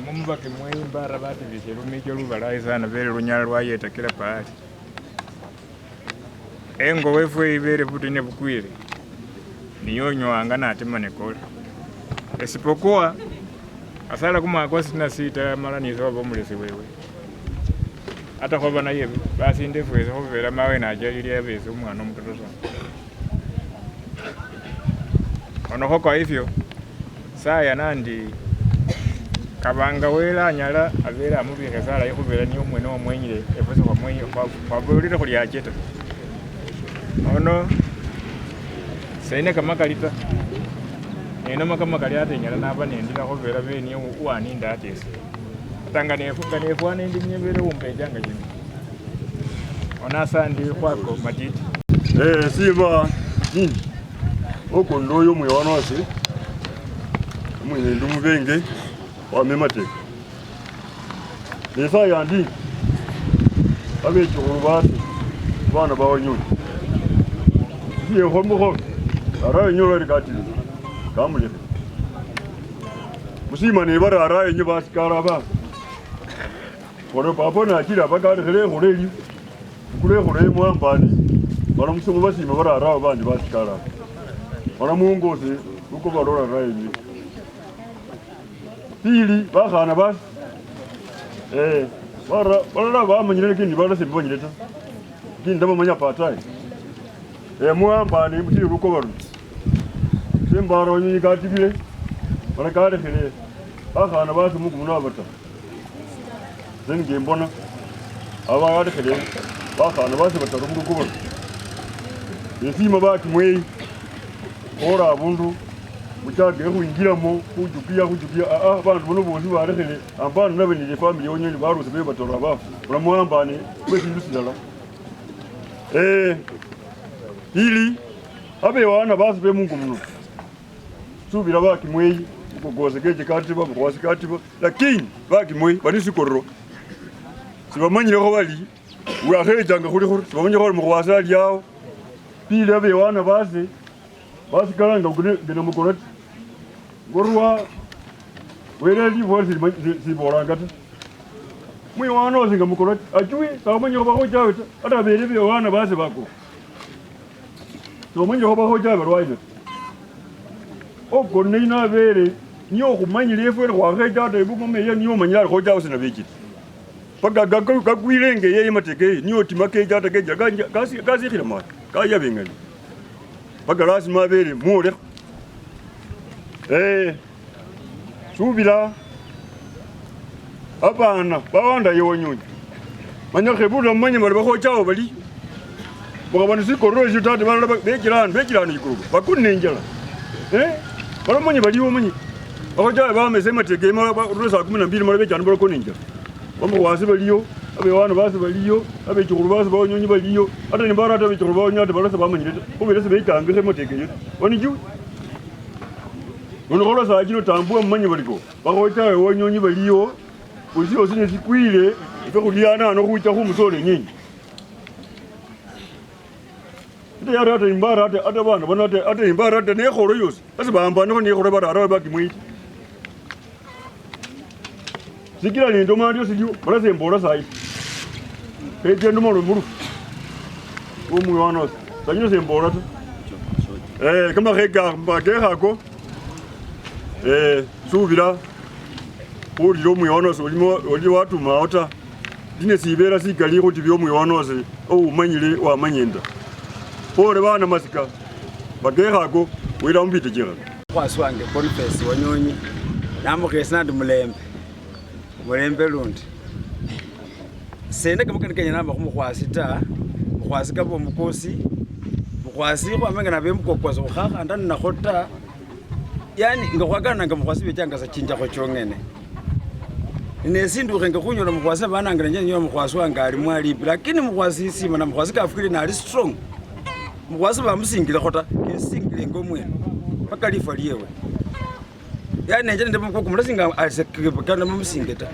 Speaker 12: mumu bakimweyi mbara bativishe lumicho lubalayi sana bele lunyala lwayetakila pahali engo wefwe ibele buti nebukwile niyo nywanga natima nekola esipokuwa asala kumwaka sina sita mala nisoba omulesi wewe hata khoba naye basinde fwese khubela mawe najalili abese umwana omutoto sana onokho kwa hivyo saya nandi kabanga wela anyala abela amubikhe sala ikhubela niyo mwene wamwenyile efuse khwabulile khulyacheta ono seine kamakalita nenoma kamakali ate nyala naba nendila khubela beniyo uwaninda atese atanga nefwana indi mnyebele umpejanga chino ona sandi kwako matiti
Speaker 11: siba oko ndoyo mwiwana wase mwine ndi mubenge wamemateka nesa yandi abechukulu base bana bawanyoni iye khomukho araye nyo bari katili kamuleke musima ne bara araye nyo basikara ba kono papa na kila bakari khele khuleli kule khule mwambani bana musomo basima bara araye bandi basikara bana mungoze uko barora araye nyo pili bakhana basi bara bamanyile kindi bara sembonyile ta kindi ndamanya patai mwambani mutiri ruko baru sembaro nyi gatibile bara kare khele bakhana basi mukumuna abata zenge mbona aba kare khele bakhana basi bataru ruko baru yesima bakimweyi ora abundu muchage khuingilamo khujukia abantu bono bosi barekhele ambana nabenile family yonyeni baruse be batora bafu ulamwambane kwesindu silala ili abe wana basi be mungu muno subira bakimweyi kugoze keje katiba mukwasi katiba lakini bakimweyi bali sikorro sibamanyire ko bali uyakhejanga khuli khuri sibamanyire ko mukwasi ali yawo pili abe wana basi kalanga ngene mukorati gorwa wereli voice si borangata mwi wana ozinga mukorati ajui samanyo ba hoja ata bele wana base bako samanyo ba hoja barwaide ogo nina bele niyo kumanyile efwe kwa hoja ata ibuko meya niyo manyala hoja usina beki paka gakwilenge yeye mateke niyo timake jata keja kasi khila ma kaya bengali paka lazima bele mure subila abana bawanda yonyonyi manya khebula manya bali bakhochawo bali bakabana sikorro jitati bala bekirani ikurugo bakuninjala bala manya bali womanyi bakhochawo bameze mateke ma rusa 12 mala bekana bala kuninjala bamukwasi baliyo abe wana basi baliyo abe chikuru basi banyonyi baliyo ata nimbara ata chikuru banyata balasa bamanyire ubele se beitangire motegeyo oni ju ono kola sa kino tambua mmanyi baliko bakoita wanyonyi baliyo uziyo sine sikwile ife kuliana no kuita kumusole nyinyi ite yara ata nimbara ata bana bana ata nimbara ata ne khoro yose basi bamba no ne khoro bara baki mwiti sikira ni ndoma ndio siyo balase mbora sai pete ndo moro muru umu yonos sanyo se mbora tu kama rega mbagera ko subira uri lo mu yonos oli watu maota dine sibera sigali ko tibyo mu yonos umanyire wa manyenda pore bana masika bagera ko wira umbite jira
Speaker 13: kwaswange Boniface Wanyonyi namukesina ndumulembe mulembe lundi sende kamukani kenya namba kumukwasita mukwasika bo mukosi mukwasi kwa menga na bemukokwazo khakha ndani na khota yani ngakwakana ngamukwasi betyanga sa chinja ko chongene ine sindu kenge kunyola mukwasi bana nganje nyola mukwasi wanga ali mwali lakini mukwasi sima na mukwasi kafikiri na ali strong mukwasi ba musingile khota kesingile ngomwe paka lifa liyewe yani nje ndimo ko kumulasinga asekana mumusingeta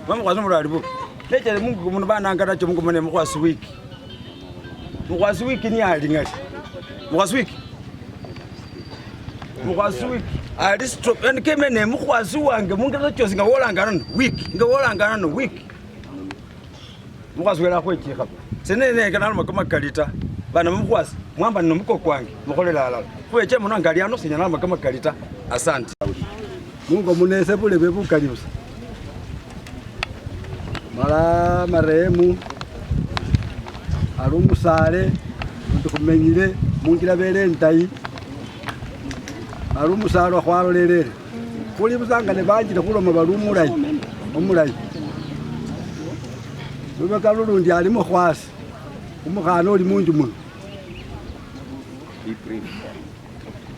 Speaker 13: mama kwazo mulali bo leje mungu kumuntu bananga nacho mungu mane mukwasi wiki ni ali ngati mukwasi wiki ali stop and kemene mukwasi wange mungu nacho singa wolangana no wiki mukwasi wela ko chika senene kana makoma kalita bana mukwasi mwamba no muko kwange mukolela ala kweche muno angalia no sinyana makoma kalita asante mungu munese bule bebukaliusa mala maremu arumusale ndukumenyire mungira bere ntai arumusalo khwalo lelele kuli busangane banjire kuloma balumulayi omulayi bubeka lulundi ali mukhwasi umukhana oli munju muno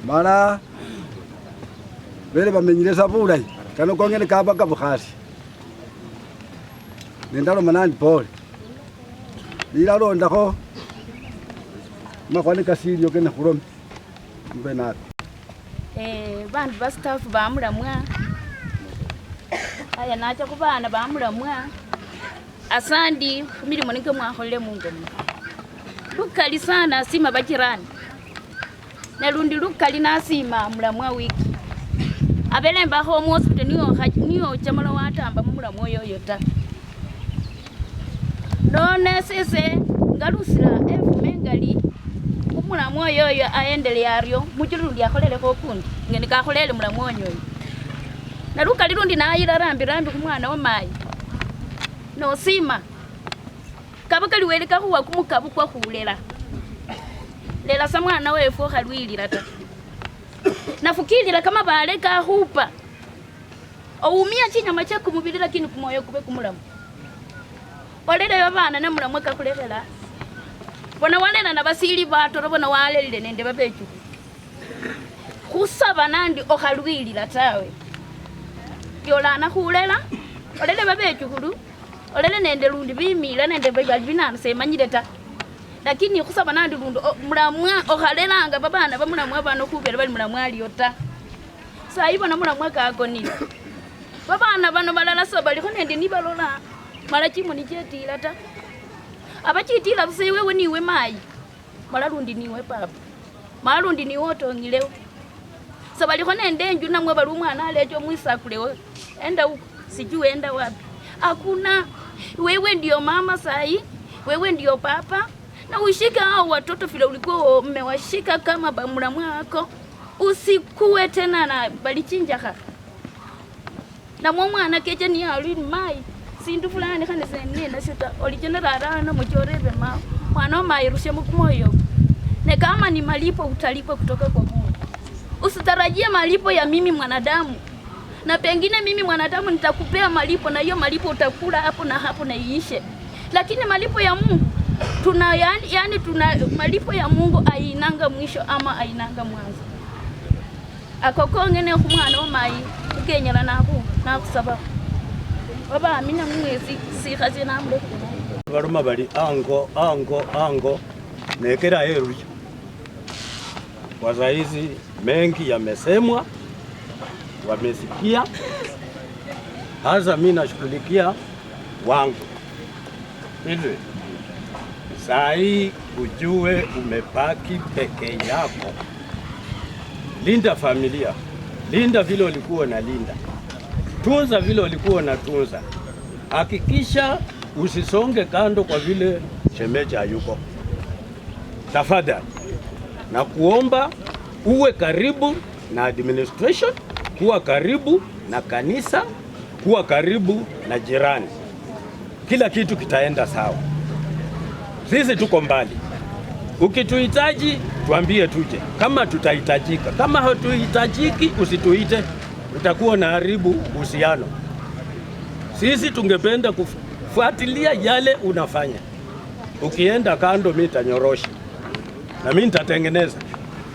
Speaker 13: mala bele bamenyire sabulayi kano kongene kabaka bukhasi nendalo manani pole lila londako makwani kasiri yokene khulome mbe nabi
Speaker 3: bandu bastafu bamulamwa aya nacha kubana bamulamwa asandi kumilimo nike mwakholele mungomu lukali sana asima bajirani na lundi lukali nasima mulamwa wiki abelemba ho mu hospital niyo chamala watamba mulamwa yoyo ta none sese ngalusira efumengali umulamwa yoyo aendele aryo muchirundi akholele ko kundi ngene ka kholele mulamwa yoyo na lukali lundi naayira rambi kumwana wa mayi no sima kabakali weleka huwa kumukabu kwa khulela lela samwana wefu khalwilira ta nafukilira kama baleka hupa oumia chinyama cha kumubili lakini kumoyo kube kumulamu olele yabana na mulamwe kakulekela bona wanena na basili bato bona walelile nende babechu khusaba nandi okhalwilira tawe yolana khulela olele babechu khulu olele nende lundi bimila nende bali binana semanyile ta lakini khusaba nandi lundi mulamwa okhalelanga babana bamulamwa bano khubela bali mulamwa aliyota sayibona mulamwa kakonile babana bano balala sabali khonende nibalola mala chimo ni chetila ta abachitila buse wewe niwe mayi mala lundi niwe papa mala lundi ni wotongileo sabali khonende nju namwe bali umwana alecho mwisakulewe enda huko sijui enda wapi hakuna wewe ndio mama sai wewe ndio papa na ushika hao watoto vile ulikuwa mmewashika kama bamulamwa wako usikuwe tena na balichinja na mwana keje ni ali mai sindu fulani khane sene na sita olijana rarana mchorebe mwana mai rushe mkumoyo na kama ni malipo utalipa kutoka kwa Mungu usitarajie malipo ya mimi mwanadamu na pengine mimi mwanadamu nitakupea malipo na hiyo malipo utakula hapo na hapo na iishe lakini malipo ya Mungu tuna yani tuna malipo ya Mungu ainanga mwisho ama ainanga mwanzo akokongene kumwana wa mai ukenyala nabo nakusaba baba amina mwezi sikhaze namle
Speaker 2: baruma bali ango nekera heru. Kwa saizi mengi yamesemwa, wamesikia. Hasa mimi nashughulikia wangu hivi. Sai ujue umepaki peke yako. Linda familia, linda vile ulikuwa na linda, tunza vile ulikuwa na tunza. Hakikisha usisonge kando kwa vile shemeji hayuko. Tafadhali na kuomba uwe karibu na administration, kuwa karibu na kanisa, kuwa karibu na jirani. Kila kitu kitaenda sawa. Sisi tuko mbali. Ukituhitaji tuambie tuje. Kama tutahitajika, kama hatuhitajiki usituite, utakuwa na haribu uhusiano. Sisi tungependa kufuatilia yale unafanya. Ukienda kando mimi nitanyorosha. Na mimi nitatengeneza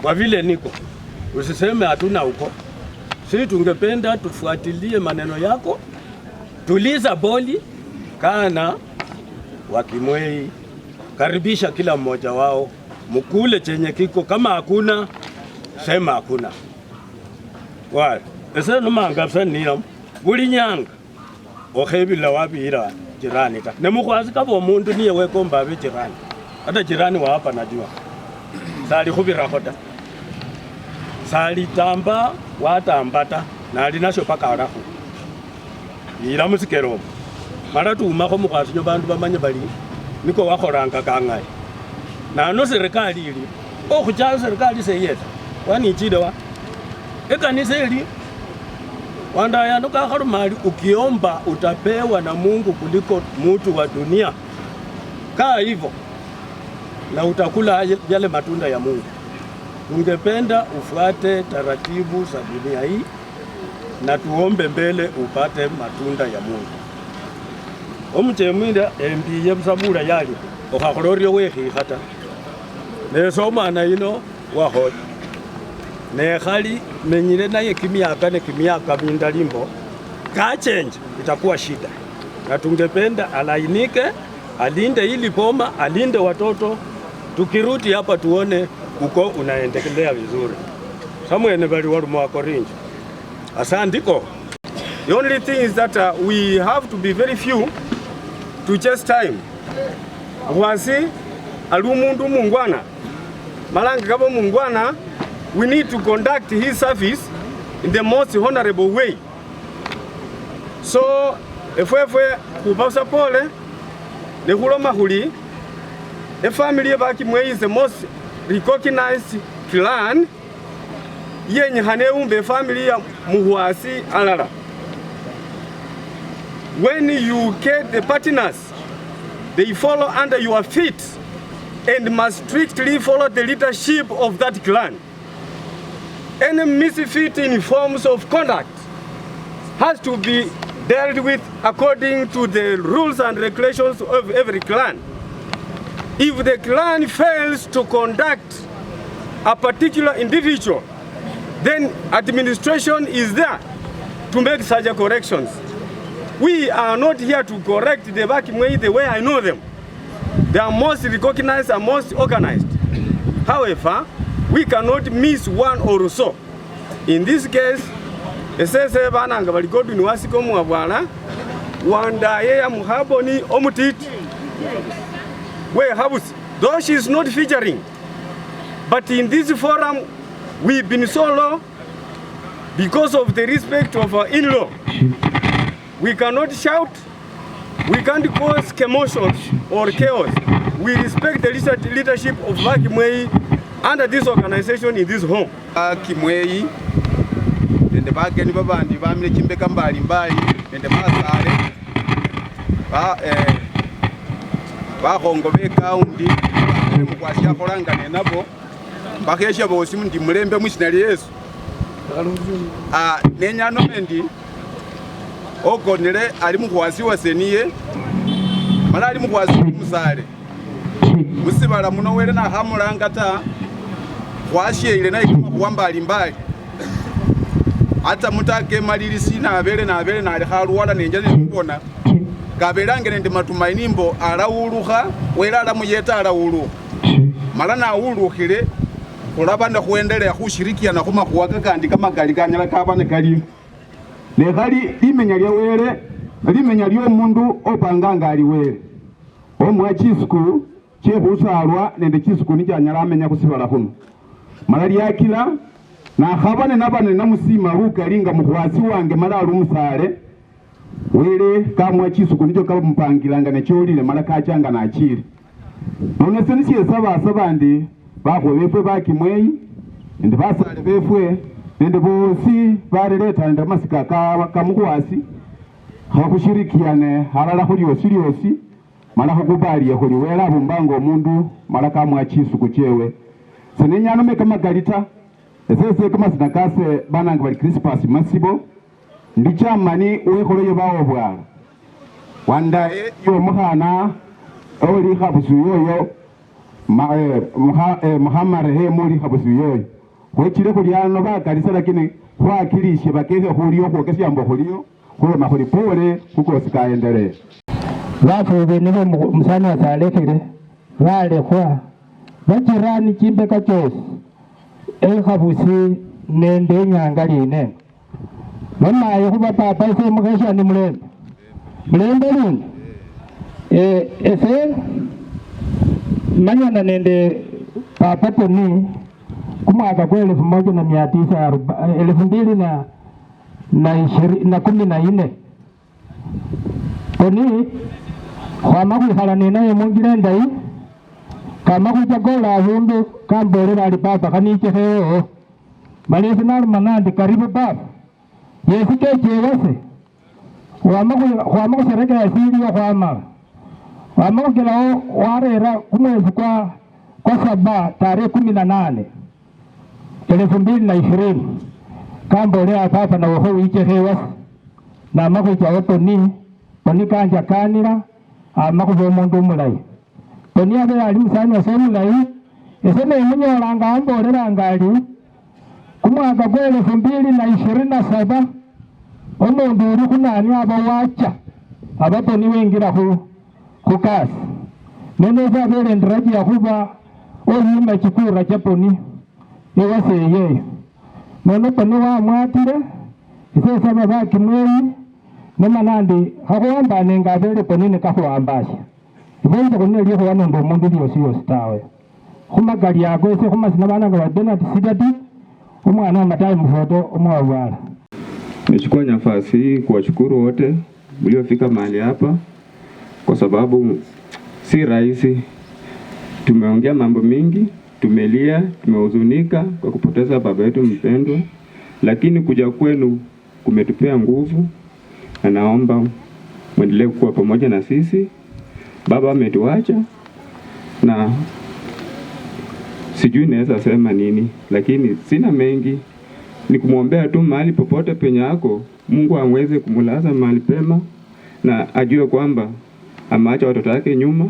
Speaker 2: kwa vile niko. Usiseme hatuna huko. Sisi tungependa tufuatilie maneno yako. Tuliza boli kana wakimwei. Karibisha kila mmoja wao, mkule chenye kiko. Kama hakuna, sema hakuna. Wale, ese numanga fsaniram, buli nyanga, okhebila wabira jirani ta. Nemukhwasi kabo omundu niye wekomba abe jirani. Hata jirani wa hapa najua. Sali khubira khota. Sali tamba watambata nali nasho paka arakhu. Ila musikero. Mara tuumakho mukhwasi nyo bandu bamanye bali niko wakholanga kangai. Na no serikali ili. Okhucha serikali seyeta. Wani chidewa. Ekanisa ili. Wanda yano kakharumali ukiomba utapewa na Mungu kuliko mtu wa dunia. Kaa hivyo. Na utakula yale matunda ya Mungu. Ungependa ufuate taratibu za dunia hii na tuombe mbele upate matunda ya Mungu. Omuchemwinda embiye busabula yali okhakholorio wekhihata nesomana ino wakholi nekhali menyile naye kimyaka mindalimbo kachenja itakuwa shida. Na tungependa alainike, alinde ili boma, alinde watoto. Tukirudi hapa tuone uko unaendelea vizuri. Samwene bali walumu wa Korinjo. Asantiko.
Speaker 11: The only thing is that we have to be very few to chase time. Wasi alumundu mungwana. Malanga kabo mungwana, we need to conduct his service in the most honorable way. So, efwe kupasa pole, nekuloma huli, the family baki mwe is the most recognized clan, yenye haneumbe family ya muhuasi alala. When you get the partners, they follow under your feet and must strictly follow the leadership of that clan. Any misfit in forms of conduct has to be dealt with according to the rules and regulations of every clan. If the clan fails to conduct a particular individual, then administration is there to make such corrections. We are not here to correct the Bakimwei the way I know them. They are most recognized and most organized. However, we cannot miss one or so. In this case, esese bananga bali godu ni wasiko muabwana wanda ya muhaboni omutiti we habus, though she is not featuring, but in this forum we've been so low because of the respect of our in-law. We cannot shout, we can't cause commotions or chaos. We respect the leadership of Bakimwei under this organization in this home.
Speaker 6: Bakimwei nende bageni babandi bamile kimbeka mbali mbali nende basale bakhongo be county mukwasya kholangane nabo bakhesha bosi ndi mulembe mwishina lya Yesu. Nenyano mendi okonele ali mukhwasi waseniye mala ali mukhwasi musale musibala muno wele nakhamulanga ta khwasyeile naye kama khuwa mbali mbali hata mutake malilisi na abele na alikhaluwala nenja nikubona kabelangene ndi matumaini mbo alawuluha wela alamuyeta alawuluha mala nawulukhile khulaba ne khuendelea khushirikiana khumakhuwa kandi kamakali kanyala kaba ne kali nekhali limenya lya wele limenya lyomundu opanganga ali wele omwa chisuku chekhusalwa nende chisuku nichanyala amenya khusibala khuno mala lyakila nakhabane nabane namusima lukali nga mukhwasi wange mala ali umusale wele kamwa chisuku nicho kamupangilanga necholile mala kachanga nachile none senisiyesabasaba ndi bakho befwe bakimweyi nende basale befwe nende bosi baleleta nende masika kamukhwasi khakushirikiane halala khulyosi mala khukubaliye khuli wela abumbanga omundu mala kamwa chisuku chewe senenyanome kamagalita esese kamasina kase bananga bali Crispus Masibo ndi chamani wekholoyo bawo bwala wandaye yomukhana oli khabusu yoyo muhamarehemu oli khabusu yoyo khwechile khulyano bakalisa lakini khwakilishe bakekhe khuliyo khwokesyambo khuliyo khuloma khuli pole khukosi kaendelee
Speaker 14: bafubi nibo musana wasalekhile balekhwa bachirani chimbeka chosi ekhabusi nende enyanga line bamaye khuba papa ese mukhesha ni mulembe lundi ese manyana nende papa Toni kumwaka kwa 2014 Toni khwama khwikhala nenaye munjila endayi kama khuchakola abundu kambolela ali papa khanichekhewo malesi naluma nandi karibu papa yesi kechewase khwama khusherekea siliyo khwamala khwama khukelawo warera kumwezi kwa 7 tarehe 18 2020 kambolela papa nawokho wichekhewase nama khwichawo Toni kanja kanira ama khuba omundu omulayi Toni abe ali musani wase omulayi ese nemunyolanga ambolelanga ali kumwaka kwa 2027 omundu uli khunani aba wacha aba Toni wengira khukasi nenese abele ndirajiya khuba oyima chikura cha Toni ewase yeyo nono Toni wamwatile isese aba bakimweyi nemanandi khakhuwambane nga abele Toni nekakhuwambasha ibonze khuneliye khuwanonda omundu lyosi tawe khumagali ako ese khumasina bananga ba Bernard Sidati omwana wamatayi mufoto omwawala.
Speaker 15: Nichukua nafasi kuwashukuru wote mliofika mahali hapa kwa sababu si rahisi. Tumeongea mambo mingi, tumelia, tumehuzunika kwa kupoteza baba yetu mpendwa, lakini kuja kwenu kumetupea nguvu na naomba muendelee kuwa pamoja na sisi. Baba ametuacha na sijui naweza sema nini, lakini sina mengi, ni kumwombea tu mahali popote penye yako Mungu aweze kumulaza mahali pema na ajue kwamba ameacha watoto wake nyuma.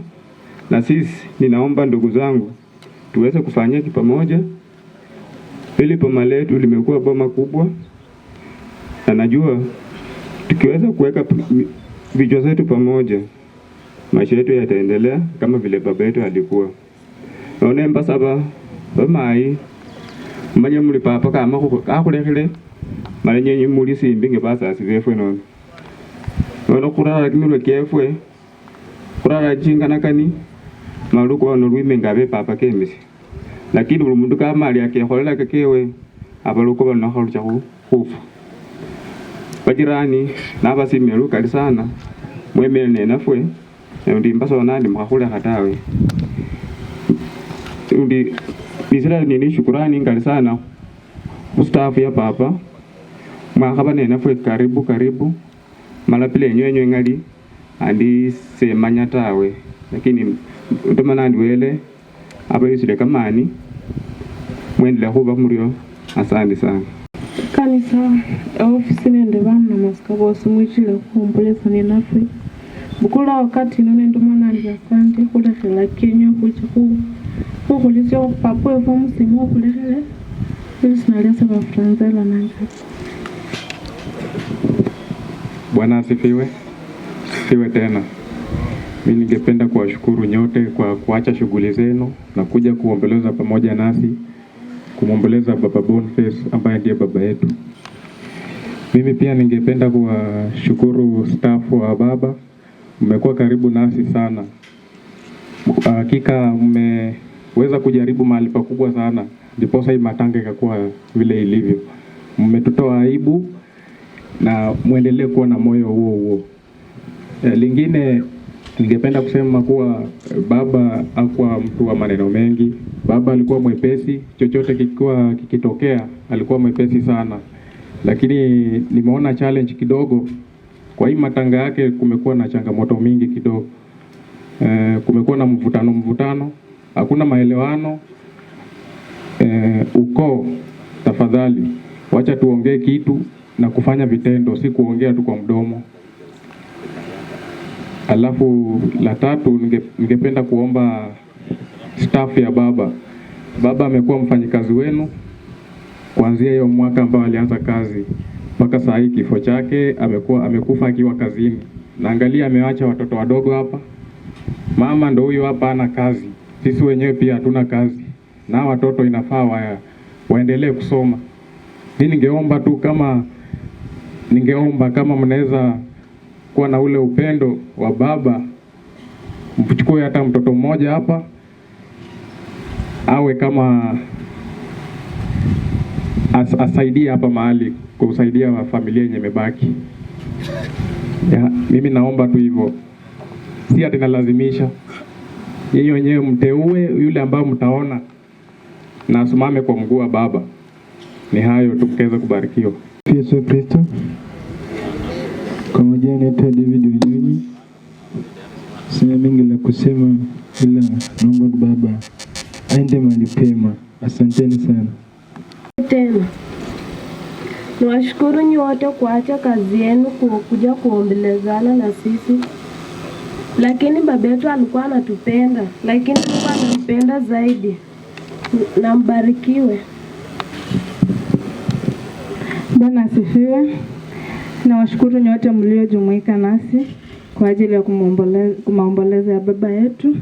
Speaker 15: Na sisi ninaomba ndugu zangu tuweze kufanyia kipamoja. Hili boma letu limekuwa boma kubwa na najua tukiweza kuweka vichwa zetu pamoja maisha yetu yataendelea kama vile baba yetu alikuwa. Naonemba saba bamai manye muli papa kama kakhulekhile mala nyenye muli simbinge basasi befwe nono khurara kimilwe kyefwe khurara chinganakani maluko ono lwimenga be papa kemisi, lakini buli mundu kamali akekholela kekewe abaluko banakhalucha khufa. Bajirani nabasimye lukali sana mwemele nenafwe ndi mbasona ndi mukhakhulekha tawe ndi bisira nini shukurani ngali sana ustafu ya papa mwakhaba nenafwe karibu malapile nywenye ngali andi semanya tawe, lakini ndomana ndiwele aba yusile kamani mwendele khuba muryo. Asante sana
Speaker 16: kanisa ofisi nende bana masika bose mwichile khumbulesa ninafwe bukula wakati none ndomana ndi asante khulekhela Kenya kucha khukhulisya papa wefe musimu okhulekhele elisina lyase bafranzela nanga
Speaker 15: Bwana asifiwe. Asifiwe tena. Mimi ningependa kuwashukuru nyote kwa kuacha shughuli zenu na kuja kuomboleza pamoja nasi, kumwomboleza Baba Boniface ambaye ndiye baba yetu. Mimi pia ningependa kuwashukuru staff wa baba, mmekuwa karibu nasi sana. Hakika mmeweza kujaribu mahali pakubwa sana, ndiposa hii matanga ikakuwa vile ilivyo. Mmetutoa aibu na muendelee kuwa na moyo huo huo. Lingine ningependa kusema kuwa baba hakuwa mtu wa maneno mengi. Baba alikuwa mwepesi, chochote kikitokea alikuwa mwepesi sana. Lakini nimeona challenge kidogo kwa hii matanga yake, kumekuwa na changamoto mingi kidogo. Kumekuwa na mvutano, hakuna maelewano. Ukoo, tafadhali wacha tuongee kitu na kufanya vitendo, si kuongea tu kwa mdomo. Alafu la tatu, ningependa kuomba staff ya baba. Baba amekuwa mfanyikazi wenu kuanzia hiyo mwaka ambao alianza kazi mpaka saa hii kifo chake, amekufa akiwa kazini. Naangalia amewacha watoto wadogo hapa. Mama ndo huyo hapa ana kazi. Sisi wenyewe pia hatuna kazi. Na watoto inafaa waendelee kusoma. Mimi ningeomba kama mnaweza kuwa na ule upendo wa baba, mchukue hata mtoto mmoja hapa awe kama asaidie hapa mahali kusaidia wa familia yenye imebaki. Mimi naomba tu hivyo. Si ati nalazimisha. Yeye wenyewe mteue yule ambao mtaona na asimame kwa mguu wa baba. Ni hayo tukaweza kubarikiwa.
Speaker 17: Yesu Kristo. Kwa majina naitwa David Wanyonyi. Sina mengi la kusema, ila naomba baba aende mahali pema. Asanteni sana.
Speaker 16: Tena niwashukuru nyote kuacha kazi yenu kuja kuombelezana na sisi. Lakini baba yetu alikuwa anatupenda, lakini Mungu anampenda zaidi. Na mbarikiwe.
Speaker 10: Bwana asifiwe. Nawashukuru nyote mliojumuika nasi kwa ajili ya kumaomboleza ya baba yetu.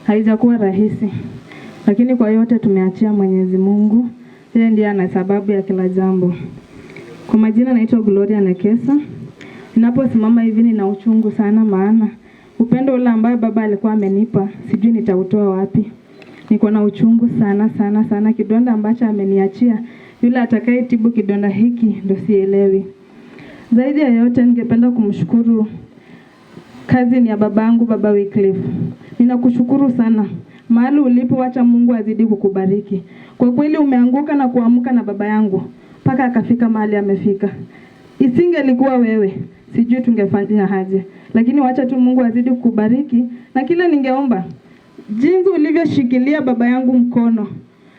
Speaker 10: Haijakuwa rahisi, lakini kwa yote tumeachia Mwenyezi Mungu. Yeye ndiye ana sababu ya kila jambo. Kwa majina naitwa Gloria Nekesa. Ninaposimama hivi nina uchungu sana, maana upendo ule ambao baba alikuwa amenipa sijui nitautoa wapi. Niko na uchungu sana sana sana. Kidonda ambacho ameniachia, yule atakayetibu kidonda hiki ndo sielewi. Zaidi ya yote ningependa kumshukuru kazi ni ya babangu, Baba Wycliffe. Ninakushukuru sana. Mahali ulipo, acha Mungu azidi kukubariki. Kwa kweli umeanguka na kuamka na baba yangu mpaka akafika mahali amefika. Isingelikuwa wewe, sijui tungefanya aje. Lakini wacha tu Mungu azidi kukubariki, na kila ningeomba jinsi ulivyoshikilia baba yangu mkono,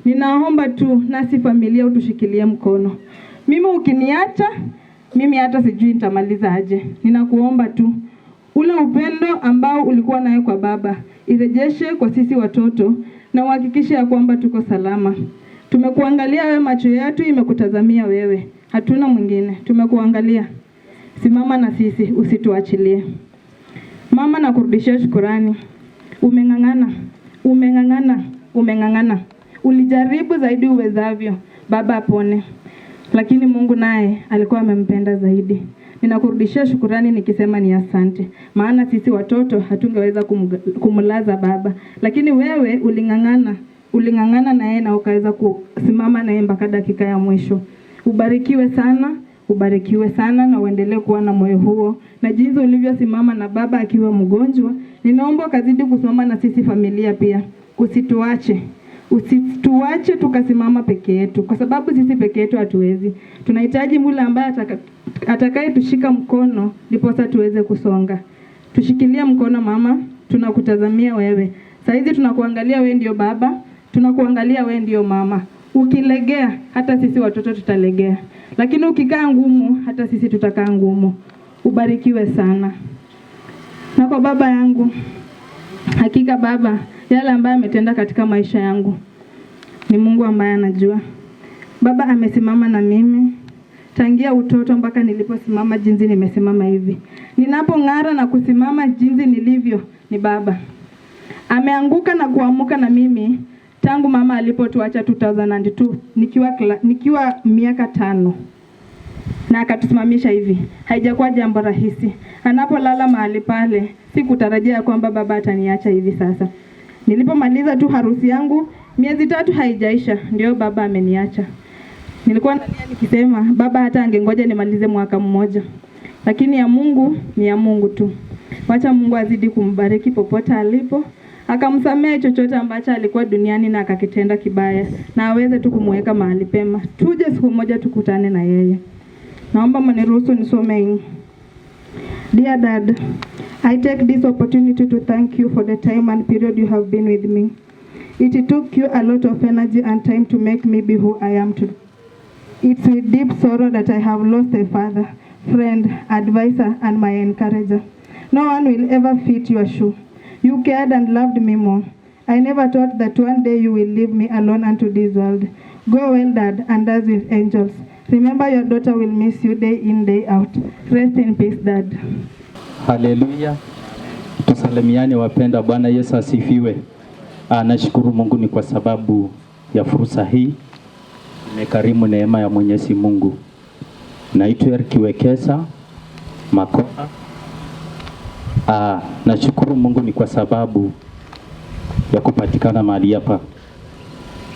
Speaker 10: ninaomba tu nasi familia utushikilie mkono. Mimi ukiniacha, mimi hata sijui nitamaliza aje. Ninakuomba tu ule upendo ambao ulikuwa nayo kwa baba irejeshe kwa sisi watoto, na uhakikishe ya kwamba tuko salama. Tumekuangalia wewe, macho yetu imekutazamia wewe, hatuna mwingine. Tumekuangalia, simama na sisi, usituachilie. Mama, nakurudishia shukrani. Umeng'ang'ana. Ulijaribu zaidi uwezavyo baba apone, lakini Mungu naye alikuwa amempenda zaidi. Ninakurudishia shukrani nikisema ni asante, maana sisi watoto hatungeweza kumlaza baba, lakini wewe uling'ang'ana na yeye na ukaweza kusimama na yeye mpaka dakika ya mwisho. Ubarikiwe sana na uendelee kuwa na moyo huo, na jinsi ulivyosimama na baba akiwa mgonjwa, ninaomba kazidi kusimama na sisi familia pia. Usituache tukasimama peke yetu, kwa sababu sisi peke yetu hatuwezi. Tunahitaji mule ambaye atakaye tushika mkono ndipo tuweze kusonga. Tushikilie mkono mama, tunakutazamia wewe. Saizi tunakuangalia wewe ndio baba, tunakuangalia wewe ndio mama. Ukilegea hata sisi watoto tutalegea, lakini ukikaa ngumu hata sisi tutakaa ngumu. Ubarikiwe sana. Na kwa baba yangu, hakika baba, yale ambaye ametenda katika maisha yangu ni Mungu ambaye anajua. Baba amesimama na mimi
Speaker 18: tangia utoto mpaka niliposimama jinsi nimesimama hivi. Ninapong'ara na kusimama jinsi nilivyo ni baba. Ameanguka na kuamuka na mimi tangu mama alipotuacha 2002 nikiwa miaka 5. Na akatusimamisha hivi. Haijakuwa jambo rahisi. Anapolala mahali pale, sikutarajia kwamba baba ataniacha hivi sasa. Nilipomaliza tu harusi yangu, miezi 3 haijaisha, ndio baba ameniacha. Nilikuwa nalia nikisema baba hata angengoja nimalize mwaka mmoja. Lakini ya Mungu ni ya Mungu tu. Wacha Mungu azidi kumbariki popote alipo. Akamsamehe chochote ambacho alikuwa duniani na akakitenda kibaya, na aweze tu kumweka mahali pema. Tuje siku moja tukutane na yeye. Naomba mniruhusu nisome. Dear Dad, I take this opportunity to thank you for the time and period you have been with me. It took you a lot of energy and time to make me be who I am today. It's with deep sorrow that I have lost a father, friend, advisor, and my encourager. No one will ever fit your shoe. You cared and loved me more. I never thought that one day you will leave me alone unto this world. Go well, Dad, and as with angels. Remember your daughter will miss you day in, day out. Rest in peace, Dad.
Speaker 19: Haleluya. Tusalimiane wapenda. Bwana Yesu asifiwe. Nashukuru Mungu ni kwa sababu ya fursa hii. Nimekarimu neema ya Mwenyezi Mungu. Naitwa Eric Wekesa Makoha. Nashukuru Mungu ni kwa sababu ya kupatikana mahali hapa.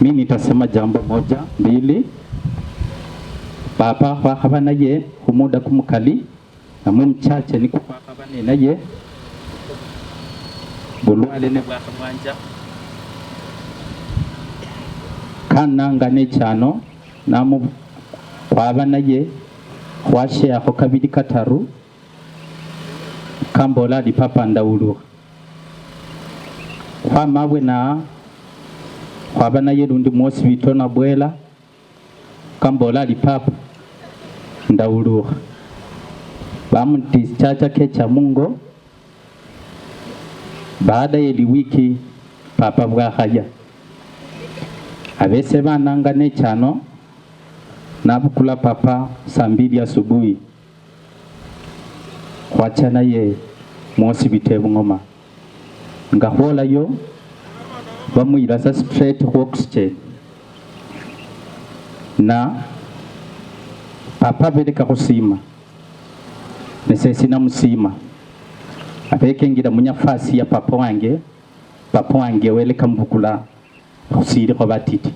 Speaker 19: Mimi nitasema jambo moja, mbili. Papa hapa naye humuda kumukali na mumchache ni kwa hapa naye bulwale ne bwa mwanja kana ngane cyano namu kwaba naye kwashe aho kabiri kataru kambola di papa ndawulu kwa mabwe na kwaba naye rundi mosi bitona bwela kambola di papa ndawulu bamudischarge kecha Mungu. Baada ya wiki papa bwahaya abese banangane cyano nabukula papa saa 2 asubuhi kwachana ye mosi bitebu ngoma ngahola yo bamuyirasa straight oxygen na papa bereka kusima nesesi na musima abekengira munyafasi ya papa wange weleka mbukula kusiri kwa batiti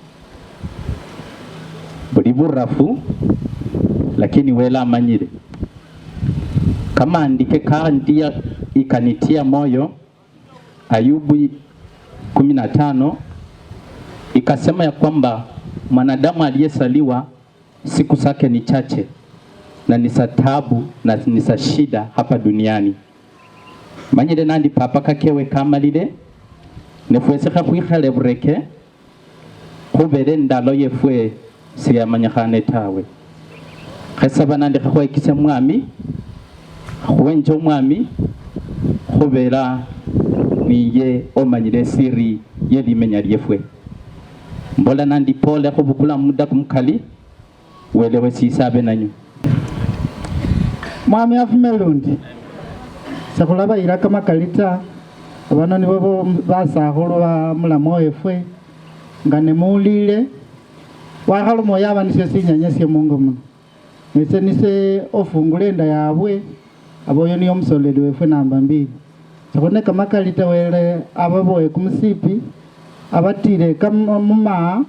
Speaker 19: buri burafu lakini wela amanyire kama andike kandi ikanitia moyo. Ayubu 15 ikasema ya kwamba mwanadamu aliyesaliwa siku zake ni chache na ni taabu na ni shida hapa duniani. Manyire nandi papa kakewe kamalire nefwese kakwihale bureke kubere ndalo yefwe siyamanyakane tawe khasaba nandi khakhoikise mwami khwenje mwami khubera niye omanyire siri yelimenya lyefwe mbola nandi pole khubukula muda kumkali welewe sisabe nanyu
Speaker 20: mwami afumelundi sakulaba iraka makalita abana nibo basakhulu ba mulamo wefwe nga nemulile wakhalomo yaba nisyo sinyanyesye mungu muno nise nise ofungule enda yabwe aboyo niyo musoleli wefwe namba 2 sakhoneka makalita wele ababoye kumusipi abatile kamuma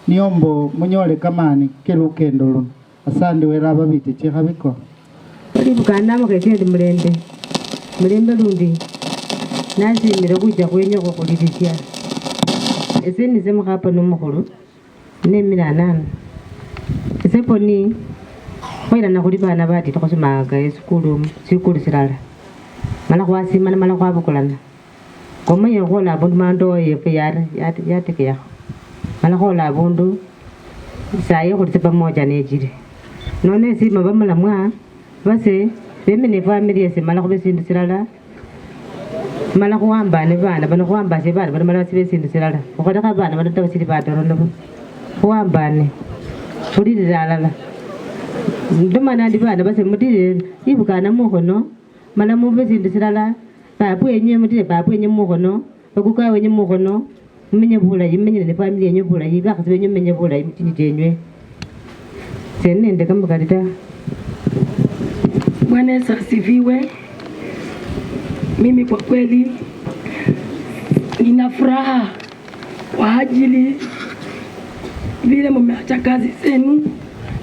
Speaker 20: niyombo munyole kamani kelukendo luno asandi wele ababite chikhabiko
Speaker 21: Bukanda mukekende mulembe lundi nazimire kuja kwenye kukulilisia ese nize mukapa nomukhulu nemirana ese poni khoira nakuli bana bati tokhosimaga esukulu sikulu silala mala khwasimana mala khwabukulana komanye khola abundu mando yefe yatekeya mala khola abundu saye khulise pamoja nejire none sima bamalamwa base bemene family yese mala khube sindu silala mala khuambane bana bano khuambase bana bano mala sibe sindu silala ukholeka bana bano tabasili batoro nabo khuambane khulilila alala nduma nandi bana base mutire ibukana mukono mala mubese ndisirala babu yenye mutire babu yenye mukono bakuka wenye mukono menye bula yimenye ne family yenye bula yiba kasi wenye menye bula imitini jenywe senende kama kalita.
Speaker 4: Bwana Yesu asifiwe. Mimi kwa kweli nina furaha kwa ajili vile mumeacha kazi zenu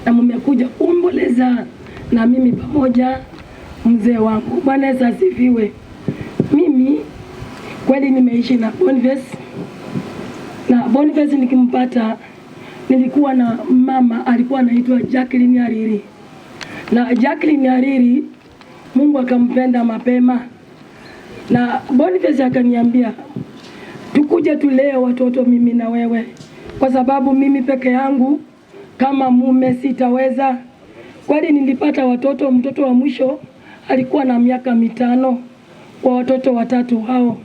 Speaker 4: na mmekuja kuomboleza na mimi pamoja mzee wangu. Bwana Yesu asifiwe. Mimi kweli nimeishi na Boniface, na Boniface nikimpata nilikuwa na mama alikuwa anaitwa Jacqueline Hariri, na Jacqueline Hariri Mungu akampenda mapema, na Boniface akaniambia tukuje tulee watoto mimi na wewe, kwa sababu mimi peke yangu kama mume sitaweza. Kweli nilipata watoto, mtoto wa mwisho alikuwa na miaka 5 kwa watoto watatu hao.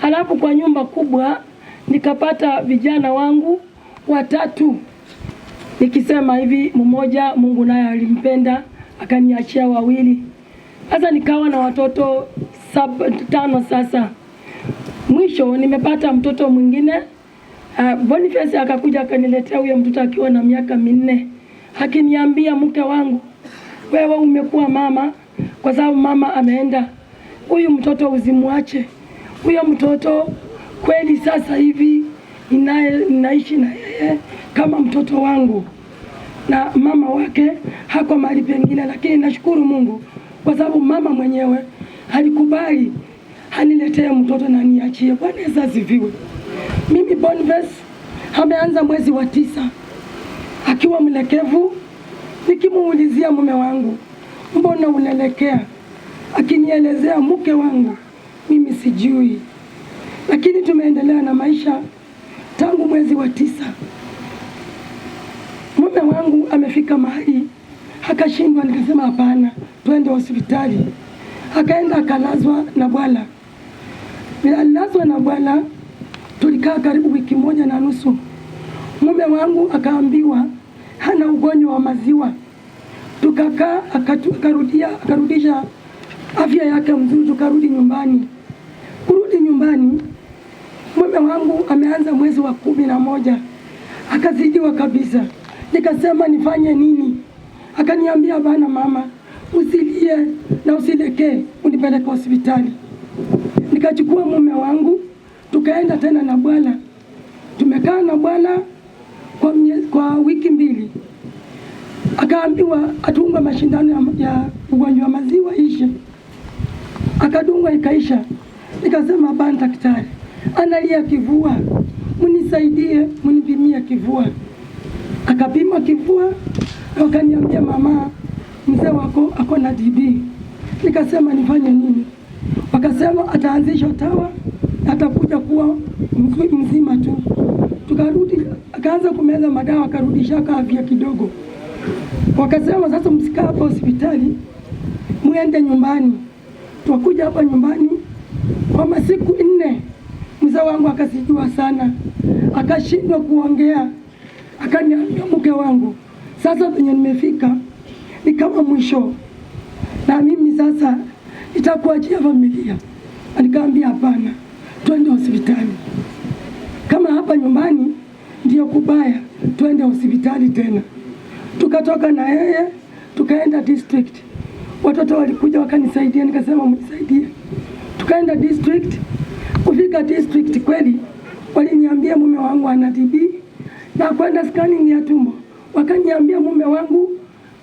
Speaker 4: Halafu kwa nyumba kubwa nikapata vijana wangu 3. Nikisema hivi mmoja Mungu naye alimpenda akaniachia 2. Sasa nikawa na watoto 5 sasa. Mwisho nimepata mtoto mwingine. Boniface akakuja akaniletea huyo mtoto akiwa na miaka 4. Akiniambia mke wangu, wewe umekuwa mama kwa sababu mama ameenda. Huyu mtoto usimwache. Huyo mtoto kweli sasa hivi ninaishi na yeye kama mtoto wangu, na mama wake hako mahali pengine, lakini nashukuru Mungu kwa sababu mama mwenyewe alikubali aniletee mtoto na niachie. Bwana Yesu asifiwe. Mimi Boniface ameanza mwezi wa 9 akiwa mlekevu. Nikimuulizia mume wangu, mbona unelekea? Akinielezea mke wangu, mimi sijui. Lakini tumeendelea na maisha tangu mwezi wa 9. Mume wangu amefika mahali akashindwa, nikasema hapana, twende hospitali. Akaenda akalazwa na Bwala. Bila lazwa na Bwala tulikaa karibu wiki 1.5. Mume wangu akaambiwa hana ugonjwa wa maziwa. Tukakaa akarudisha afya yake mzuri, tukarudi nyumbani. Kurudi nyumbani, mume wangu ameanza mwezi wa 11 akazidiwa kabisa. Nikasema nifanye nini? Akaniambia bana mama, usilie na usilekee, unipeleke hospitali. Nikachukua mume wangu tukaenda tena na Bwala. Tumekaa na Bwala kwa wiki 2. Akaambiwa atungwe mashindano ya ugonjwa wa maziwa ishe. Akadungwa ikaisha. Nikasema bana daktari, analia kivua, munisaidie munipimie kivua. Akapima kivua, wakaniambia mama, mzee wako ako na TB. Nikasema nifanye nini? Wakasema ataanzisha dawa, atakuja kuwa mzima tu. Tukarudi, akaanza kumeza madawa, akarudisha afya kidogo. Wakasema sasa msikaa hapa hospitali, muende nyumbani. Tukakuja hapa nyumbani kwa masiku 4. Mzee wangu akasijua sana, akashindwa kuongea. Akaniambia mke wangu, sasa penye nimefika ni kama mwisho, na mimi sasa nitakuachia familia. Alikaambia hapana, twende hospitali. Kama hapa nyumbani ndio kubaya, twende hospitali tena. Tukatoka na yeye tukaenda district. Watoto walikuja wakanisaidia, nikasema mnisaidie. Tukaenda district. Kufika district kweli waliniambia mume wangu ana TB, na kwenda scanning ya tumbo wakaniambia mume wangu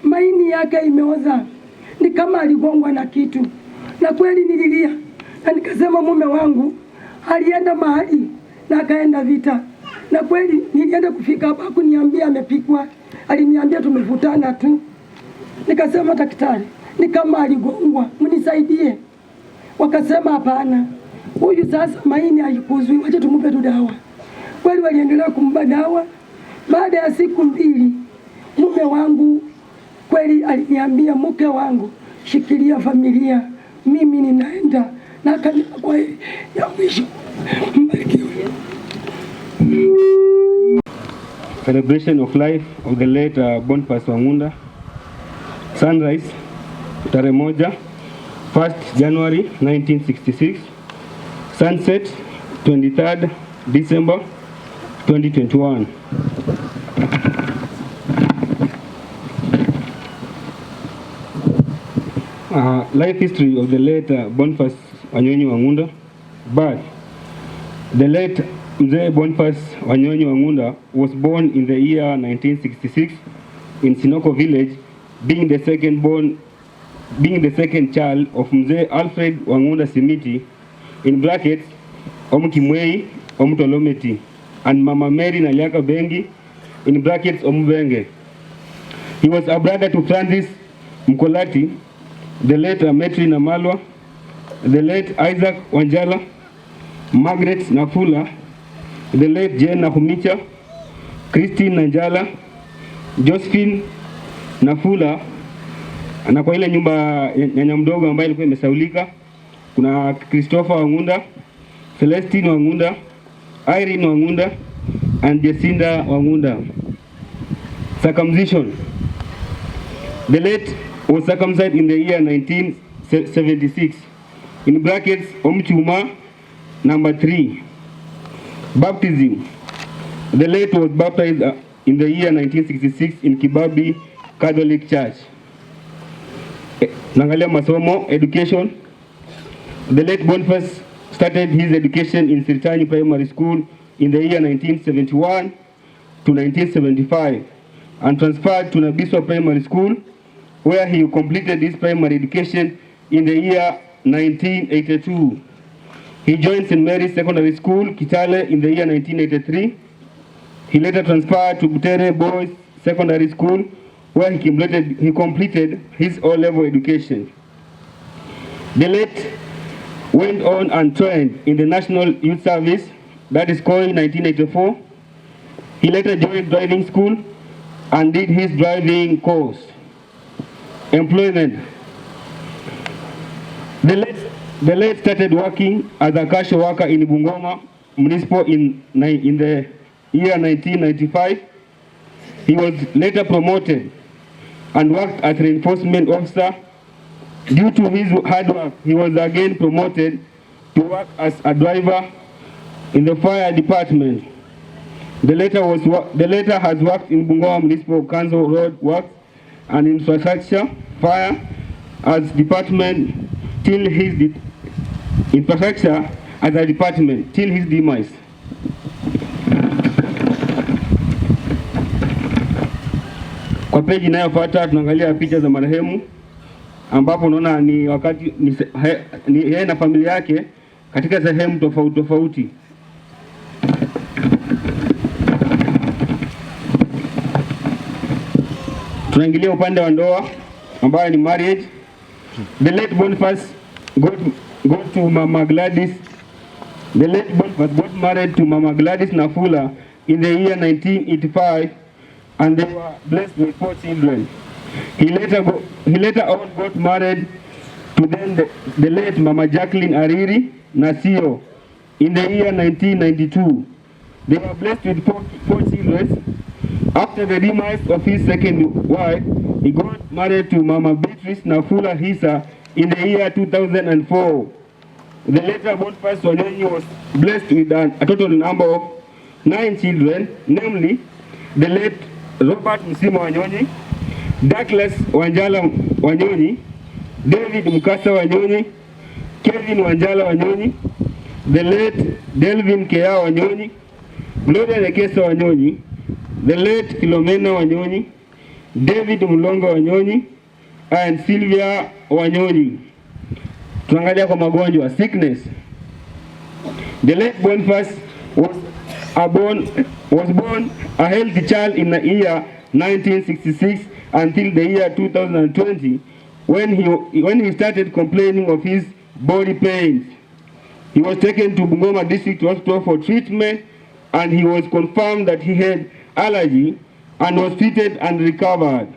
Speaker 4: maini yake imeoza, ni kama aligongwa na kitu. Na kweli nililia na nikasema mume wangu alienda mahali na akaenda vita. Na kweli nilienda kufika hapa kuniambia amepikwa, aliniambia tumevutana tu. Nikasema daktari, ni kama aligongwa, mnisaidie. Wakasema hapana, huyu sasa maini haikuzwi, wacha tumupe tu dawa. Kweli waliendelea kumpa dawa. Baada ya siku 2 mume wangu kweli aliniambia, mke wangu shikilia familia, mimi ninaenda. Na kwa ya mwisho mbarikiwe.
Speaker 15: Celebration of life of the late Boniface Wangunda.
Speaker 5: Sunrise tarehe 1 January 1966, sunset 23rd December 2021. Life history of the late Boniface Wanyonyi Wangunda. Birth. The late Mzee Boniface Wanyonyi Wangunda was born in the year 1966 in Sinoko village, being the second child of Mzee Alfred Wangunda Simiti, in brackets Omukimwei Omutolometi, and Mama Mary Naliaka Bengi, in brackets Omubenge. He was a brother to Francis Mkolati, the late Metri Namalwa, the late Isaac Wanjala, Margaret Nafula, the late Jane Nahumicha, Christine Nanjala, Josephine Nafula, na kwa ile nyumba nyanya mdogo ambaye ilikuwa imesaulika kuna Christopher Wangunda, Celestine Wangunda, Irene Wangunda, and Jacinda Wangunda. Circumcision. The late was circumcised in the year 1976, in brackets Omchuma number 3. Baptism. The late was baptized in the year 1966 in Kibabi Catholic Church. Nangalia masomo, education. The late Boniface started his education in Sirtani Primary School in the year 1971 to 1975 and transferred to Nabiswa Primary School, where he completed his primary education in the year 1982. He joined St. Mary's Secondary School, Kitale, in the year 1983. He later transferred to Butere Boys Secondary School, where he completed his O-level education. The late went on and trained in the National Youth Service, that is called in 1984. He later joined driving school and did his driving course. Employment. The late started working as a cash worker in Bungoma Municipal in the year 1995. He was later promoted and worked as an enforcement officer. Due to his hard work, he was again promoted to work as a driver in the fire department. The later has worked in Bungoma Municipal Council road works and infrastructure fire as department till his infrastructure as a department till his demise. Kwa peji inayofuata tunaangalia picha za marehemu ambapo unaona ni wakati ni yeye na familia yake katika sehemu tofauti tofauti. Tunaingilia upande wa ndoa ambayo ni marriage. The late Boniface got to Mama Gladys. The late Boniface got married to Mama Gladys Nafula in the year 1985, and they were blessed with 4 children. He later on got married to then the late Mama Jacqueline Ariri Nasio in the year 1992. They were blessed with 4 children. After the demise of his second wife, he got married to Mama Beatrice Nafula Hisa in the year 2004. The later Boniface Wanyonyi was blessed with a total number of 9 children, namely the late Robert Msima Wanyonyi, Douglas Wanjala Wanyonyi, David Mukasa Wanyonyi, Kevin Wanjala Wanyonyi, the late Delvin Kea Wanyonyi, Gloria Lekesa Wanyonyi, the late Philomena Wanyonyi, David Mulongo Wanyonyi, and Sylvia Wanyonyi. Tuangalia kwa magonjwa, sickness. The late Boniface was born a healthy child in the year 1966 until the year 2020 when he started complaining of his body pains. He was taken to Bungoma District Hospital for treatment, and he was confirmed that he had allergy and was treated and recovered.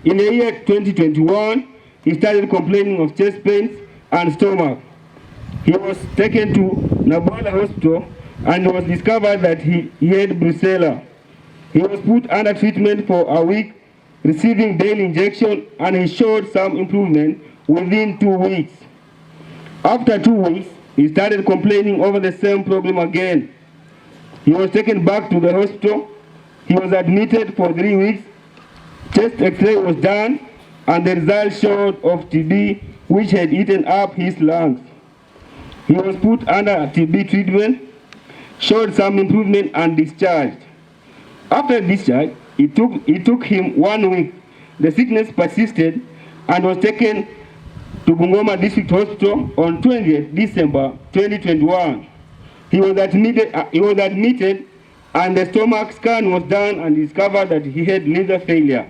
Speaker 5: In the year 2021, he started complaining of chest pains and stomach. He was taken to Nabala Hospital and it was discovered that he had brucella. He was put under treatment for a week receiving daily injection, and he showed some improvement within 2 weeks. After 2 weeks, he started complaining over the same problem again. He was taken back to the hospital. He was admitted for 3 weeks. Chest X-ray was done, and the results showed of TB, which had eaten up his lungs. He was put under TB treatment, showed some improvement, and discharged. After discharge, it took him 1 week. The sickness persisted and was taken to Bungoma District Hospital on 20th December 2021. He was admitted and the stomach scan was done and discovered that he had liver failure.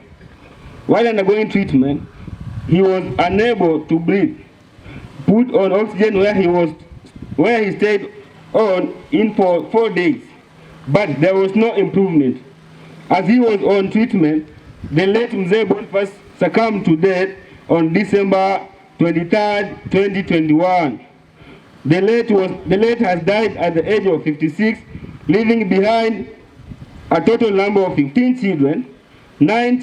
Speaker 5: While undergoing treatment, he was unable to breathe. Put on oxygen where he stayed on in for 4 days, but there was no improvement. As he was on treatment, the late Mzee Boniface succumbed to death on December 23rd, 2021. The late has died at the age of 56, leaving behind a total number of 15 children, 9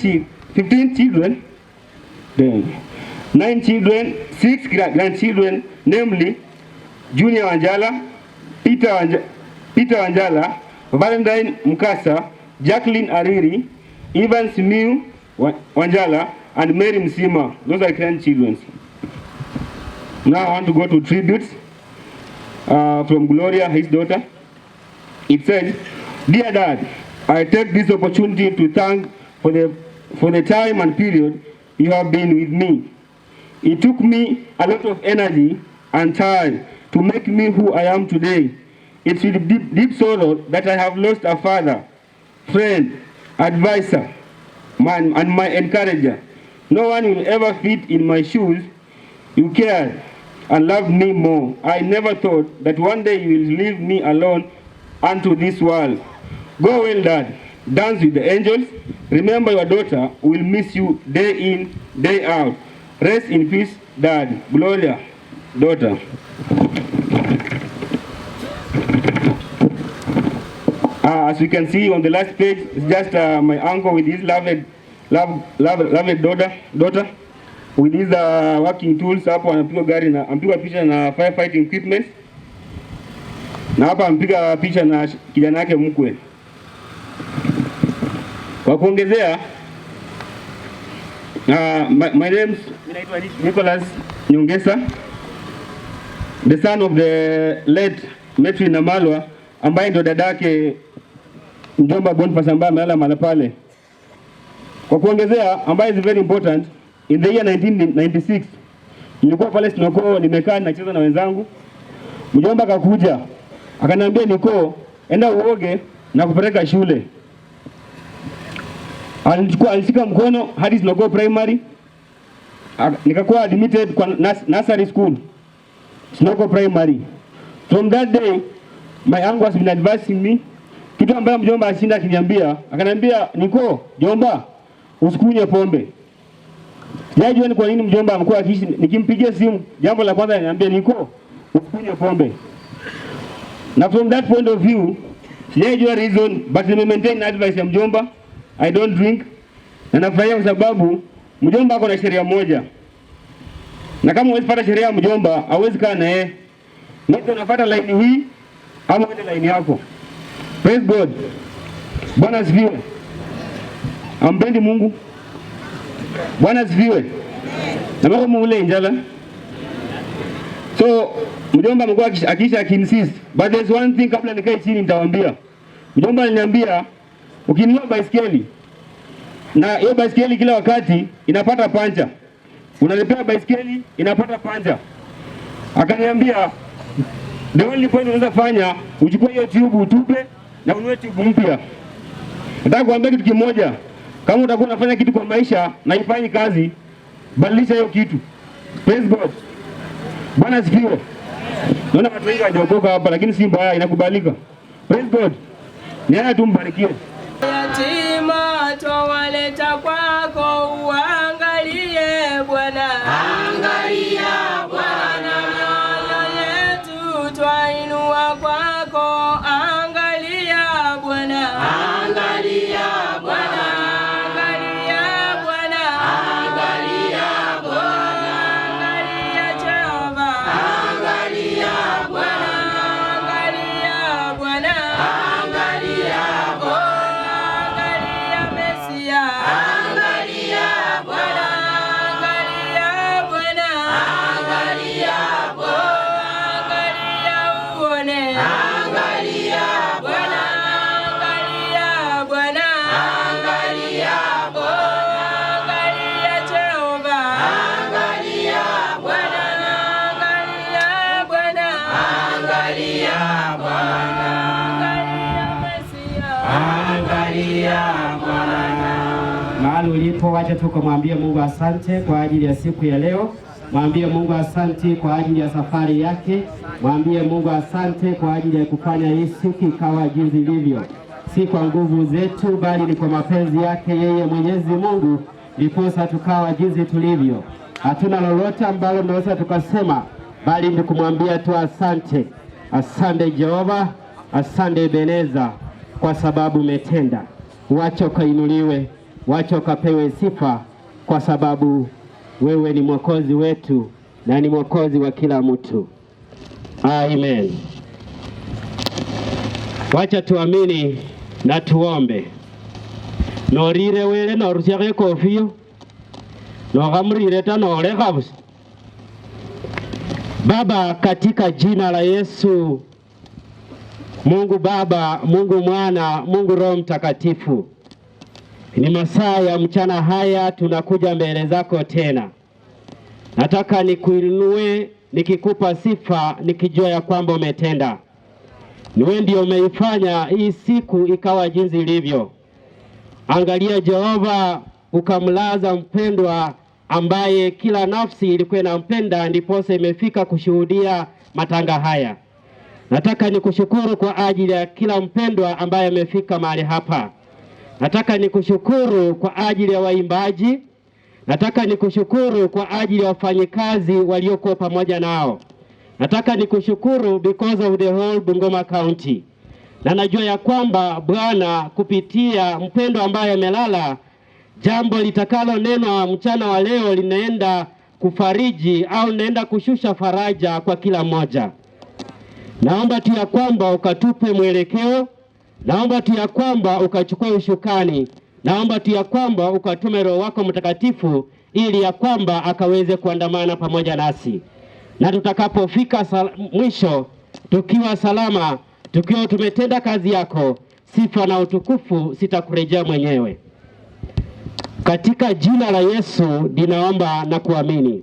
Speaker 5: children, 6 grandchildren, namely Junior Wanjala, Peter Wanjala, Valentine Mukasa, Jacqueline Ariri, Evans Miu Wanjala, and Mary Msima. Those are grandchildren. Now I want to go to tributes from Gloria, his daughter. It says, "Dear Dad, I take this opportunity to thank for the time and period you have been with me. It took me a lot of energy and time to make me who I am today. It's with deep sorrow that I have lost a father, friend, advisor, and my encourager. No one will ever fit in my shoes. You cared and loved me more. I never thought that one day you will leave me alone unto this world. Go well, Dad. Dance with the angels. Remember your daughter will miss you day in, day out. Rest in peace, Dad. Gloria, daughter." As you can see on the last page, it's just my uncle with his loved daughter with his working tools. Hapo anapiga gari na ampiga picha na firefighting equipment, na hapa ampiga picha na kijana yake mkwe. Kwa kuongezea, my name is Nicholas Nyongesa, the son of the late Metri Namalwa, ambaye ndo dadake Mjomba Boniface ambaye amelala mahali pale. Kwa kuongezea, ambaye is very important, in the year 1996 nilikuwa pale Sinoko, nimekaa nacheza na wenzangu. Mjomba akakuja akaniambia, "Niko enda uoge na kupeleka shule." Alishika mkono hadi Sinoko Primary, nikakuwa admitted kwa nursery school Sinoko Primary. From that day my uncle has been advising me, kitu ambayo mjomba ashinda akiniambia, akaniambia, "Niko, jomba, usikunywe pombe." Sijajua ni kwa nini mjomba amekuwa akishi, nikimpigia simu jambo la kwanza ananiambia, "Niko, usikunywe pombe." Na from that point of view, sijajua reason, but I maintain advice ya mjomba. I don't drink. Na nafurahia kwa sababu mjomba ako na sheria moja. Na kama huwezi fuata sheria ya mjomba, hauwezi kaa na yeye. Mtu unafuata line hii ama uende line yako. Praise God. Bwana asifiwe. Ampendi Mungu. Bwana asifiwe. Na mako muule njala. So mjomba amekuwa akisha akinsist. But there's one thing kabla nikae chini nitawaambia. Mjomba aliniambia, ukinunua baiskeli na hiyo baiskeli kila wakati inapata pancha, unalipia baiskeli inapata pancha. Akaniambia, the only point unaweza fanya, uchukue hiyo tube utupe na ununue tube mpya. Nataka kuambia kitu kimoja, kama utakuwa unafanya kitu kwa maisha na ifanyi kazi, badilisha hiyo kitu. Praise God. Bwana asifiwe. Naona watu wengi hawajaokoka hapa, lakini si mbaya, inakubalika. Praise God. Ni haya tu, mbarikiwe.
Speaker 7: Yatima twawaleta kwako, uangalie Bwana. Angalia Bwana, mioyo yetu twainua kwako. Angalia Bwana. Angalia Bwana. Angalia Bwana.
Speaker 1: alipo, wacha tukamwambie Mungu asante kwa ajili ya siku ya leo. Mwambie Mungu asante kwa ajili ya safari yake. Mwambie Mungu asante kwa ajili ya kufanya hii siku ikawa jinsi ilivyo. Si kwa nguvu zetu, bali ni kwa mapenzi yake yeye Mwenyezi Mungu, ndiposa tukawa jinsi tulivyo. Hatuna lolote ambalo tunaweza tukasema, bali ni kumwambia tu asante. Asante Jehova, asante Ebeneza, kwa sababu umetenda. Wacha ukainuliwe, wacha ukapewe sifa, kwa sababu wewe ni mwokozi wetu na ni mwokozi wa kila mtu. Amen. Wacha tuamini na tuombe. Norire wele norusiake kofio, nogamurire tanore kabisa. Baba, katika jina la Yesu, Mungu Baba, Mungu Mwana, Mungu Roho Mtakatifu, ni masaa ya mchana haya tunakuja mbele zako tena. Nataka nikuinue nikikupa sifa, nikijua ya kwamba umetenda. Niwe ndio umeifanya hii siku ikawa jinsi ilivyo. Angalia Jehova, ukamlaza mpendwa ambaye kila nafsi ilikuwa inampenda, ndiposa imefika kushuhudia matanga haya. Nataka nikushukuru kwa ajili ya kila mpendwa ambaye amefika mahali hapa. Nataka nikushukuru kwa ajili ya waimbaji. Nataka nikushukuru kwa ajili ya wafanyikazi waliokuwa pamoja nao. Nataka nikushukuru because of the whole Bungoma County. Na najua ya kwamba Bwana, kupitia mpendwa ambaye amelala, jambo litakalo neno mchana wa leo linaenda kufariji au linaenda kushusha faraja kwa kila mmoja. Naomba tu ya kwamba ukatupe mwelekeo. Naomba tu ya kwamba ukachukue ushukani. Naomba tu ya kwamba ukatume Roho wako Mtakatifu ili ya kwamba akaweze kuandamana pamoja nasi. Na tutakapofika mwisho tukiwa salama, tukiwa tumetenda kazi yako, sifa na utukufu sitakurejea mwenyewe. Katika jina la Yesu ninaomba na kuamini.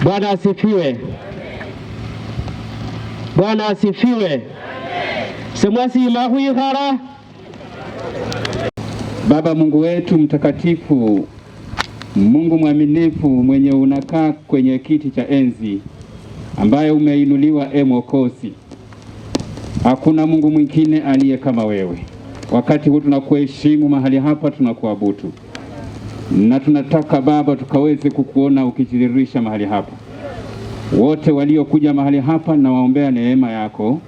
Speaker 1: Bwana asifiwe. Bwana asifiwe. Semwasi mahuihara.
Speaker 22: Baba Mungu wetu mtakatifu, Mungu mwaminifu, mwenye unakaa kwenye kiti cha enzi, ambaye umeinuliwa Mwokozi. Hakuna Mungu mwingine aliye kama wewe. Wakati huu tunakuheshimu mahali hapa, tunakuabudu. Na tunataka Baba tukaweze kukuona ukijidhihirisha mahali hapa. Wote waliokuja mahali hapa na waombea neema yako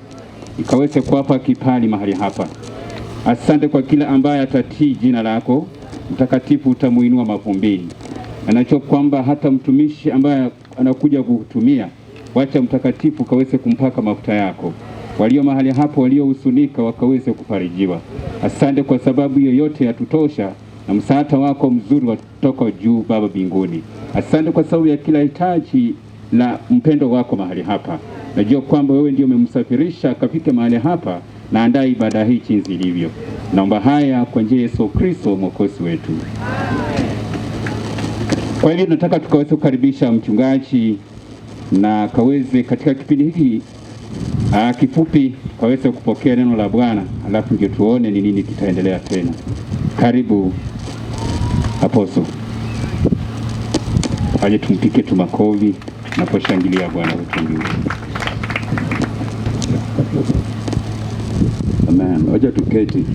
Speaker 22: ikaweze kuwapa kipali mahali hapa. Asante kwa kila ambaye atatii jina lako mtakatifu, utamuinua mavumbini. Anacho kwamba hata mtumishi ambaye anakuja kukutumia, wacha mtakatifu kaweze kumpaka mafuta yako. Walio mahali hapo waliohusunika wakaweze kufarijiwa. Asante kwa sababu yoyote yatutosha na msaada wako mzuri watoka juu Baba mbinguni. Asante kwa sababu ya kila hitaji la mpendo wako mahali hapa. Najua kwamba wewe ndio umemsafirisha akafika mahali hapa na andaa ibada hii jinsi ilivyo. Naomba haya kwa njia ya Yesu Kristo mwokozi wetu. Kwa hivyo nataka tukaweze kukaribisha mchungaji na kaweze katika kipindi hiki kifupi kaweze kupokea neno la Bwana, alafu ndio tuone ni nini kitaendelea tena. Karibu Apostle. Aje tumpike tumakovi na kushangilia Bwana wetu mbinguni.
Speaker 23: Amen. Wacha tuketi.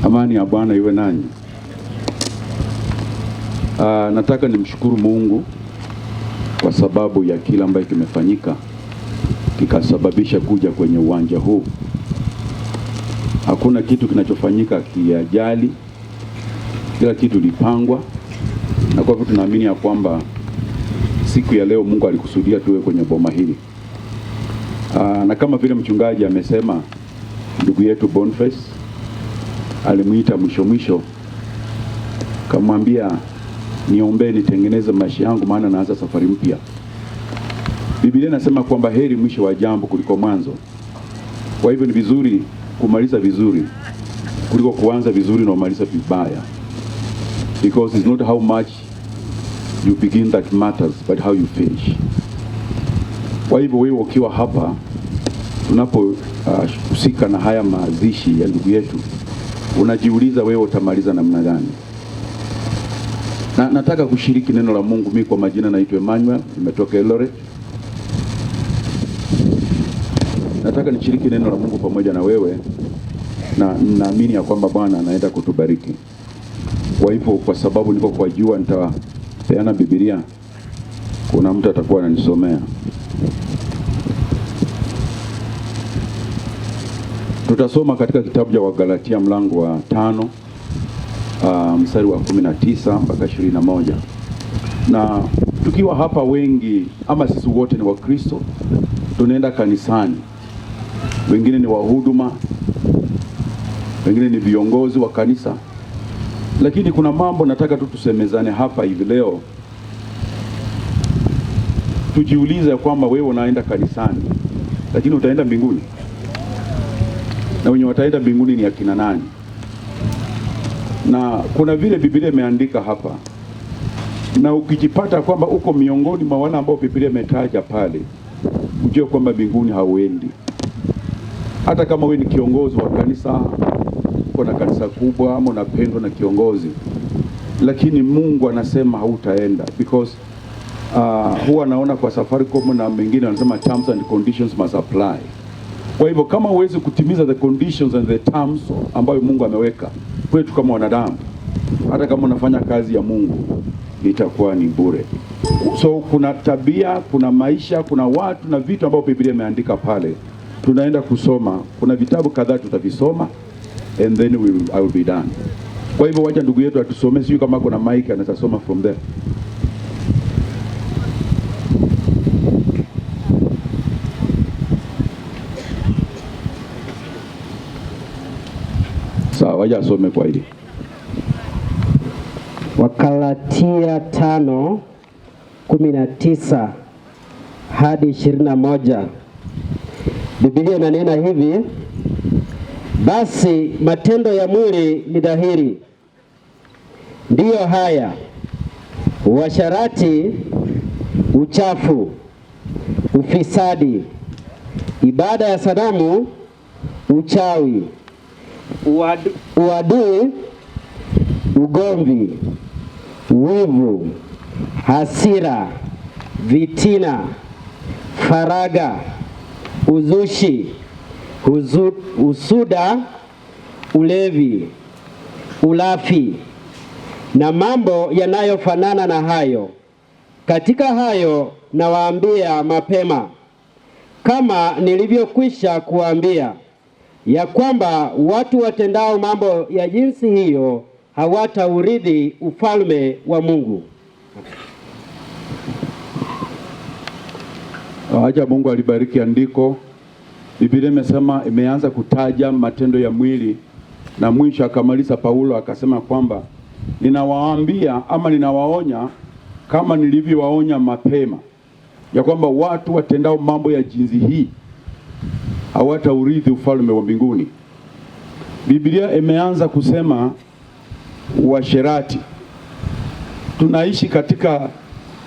Speaker 23: Amani ya Bwana iwe nanyi. Nataka nimshukuru Mungu kwa sababu ya kila ambacho kimefanyika kikasababisha kuja kwenye uwanja huu. Hakuna kitu kinachofanyika kiajali, kila kitu lipangwa, na kwa hivyo tunaamini ya kwamba siku ya leo Mungu alikusudia tuwe kwenye boma hili. Na kama vile mchungaji amesema, ndugu yetu Boniface alimuita mwisho kamwambia niombe nitengeneze maisha yangu, maana naanza safari mpya. Biblia inasema kwamba heri mwisho wa jambo kuliko mwanzo. Kwa hivyo ni vizuri kumaliza vizuri kuliko kuanza vizuri na kumaliza vibaya, because it's not how much you begin that matters, but how you finish. Kwa hivyo wewe ukiwa hapa unapohusika na haya mazishi ya ndugu yetu, unajiuliza wewe utamaliza namna gani? Na nataka kushiriki neno la Mungu. Mimi kwa majina naitwa Emmanuel, nimetoka Eldoret. Nataka nishiriki neno la Mungu pamoja na wewe, na naamini ya kwamba Bwana anaenda kutubariki. Kwa hivyo, kwa sababu niko kwa jua, nitapeana Biblia. Kuna mtu atakuwa ananisomea. Tutasoma katika kitabu cha Wagalatia mlango wa 5 mstari wa 19 mpaka 21. Na tukiwa hapa wengi, ama sisi wote ni Wakristo, tunaenda kanisani. Wengine ni wahuduma, wengine ni viongozi wa kanisa. Lakini kuna mambo nataka tu tusemezane hapa hivi leo. Tujiulize kwamba wewe unaenda kanisani, lakini utaenda mbinguni? Na wenye wataenda mbinguni ni akina nani? Na kuna vile Biblia imeandika hapa, na ukijipata kwamba uko miongoni mwa wale ambao Biblia imetaja pale, ujue kwamba mbinguni hauendi. Hata kama wewe ni kiongozi wa kanisa, uko na kanisa kubwa, ama unapendwa na kiongozi, lakini Mungu anasema hautaenda, because huwa naona kwa Safaricom na mengine wanasema terms and conditions must apply. Kwa hivyo kama huwezi kutimiza the conditions and the terms ambayo Mungu ameweka kwetu kama wanadamu, hata kama unafanya kazi ya Mungu, itakuwa ni bure. So kuna tabia, kuna maisha, kuna watu na vitu ambavyo Biblia imeandika pale. Tunaenda kusoma, kuna vitabu kadhaa tutavisoma, and then I will be done. Kwa hivyo wacha ndugu yetu atusome, sio kama kuna mic anaweza soma from there. Sawa, wacha asome kwa hili.
Speaker 1: Wagalatia 5:19 hadi 21. Biblia inanena hivi: basi matendo ya mwili ni dhahiri, ndiyo haya: uasherati, uchafu, ufisadi, ibada ya sanamu, uchawi, uadui, ugomvi, wivu, hasira, vitina, faraga, uzushi, usuda, ulevi, ulafi na mambo yanayofanana na hayo. Katika hayo nawaambia mapema, kama nilivyokwisha kuambia, ya kwamba watu watendao mambo ya jinsi hiyo hawataurithi ufalme wa Mungu.
Speaker 23: Acha Mungu alibariki andiko. Biblia imesema, imeanza kutaja matendo ya mwili, na mwisho akamaliza Paulo akasema kwamba ninawaambia ama ninawaonya kama nilivyowaonya mapema, ya kwamba watu watendao mambo ya jinsi hii hawataurithi ufalme wa mbinguni. Biblia imeanza kusema uasherati. Tunaishi katika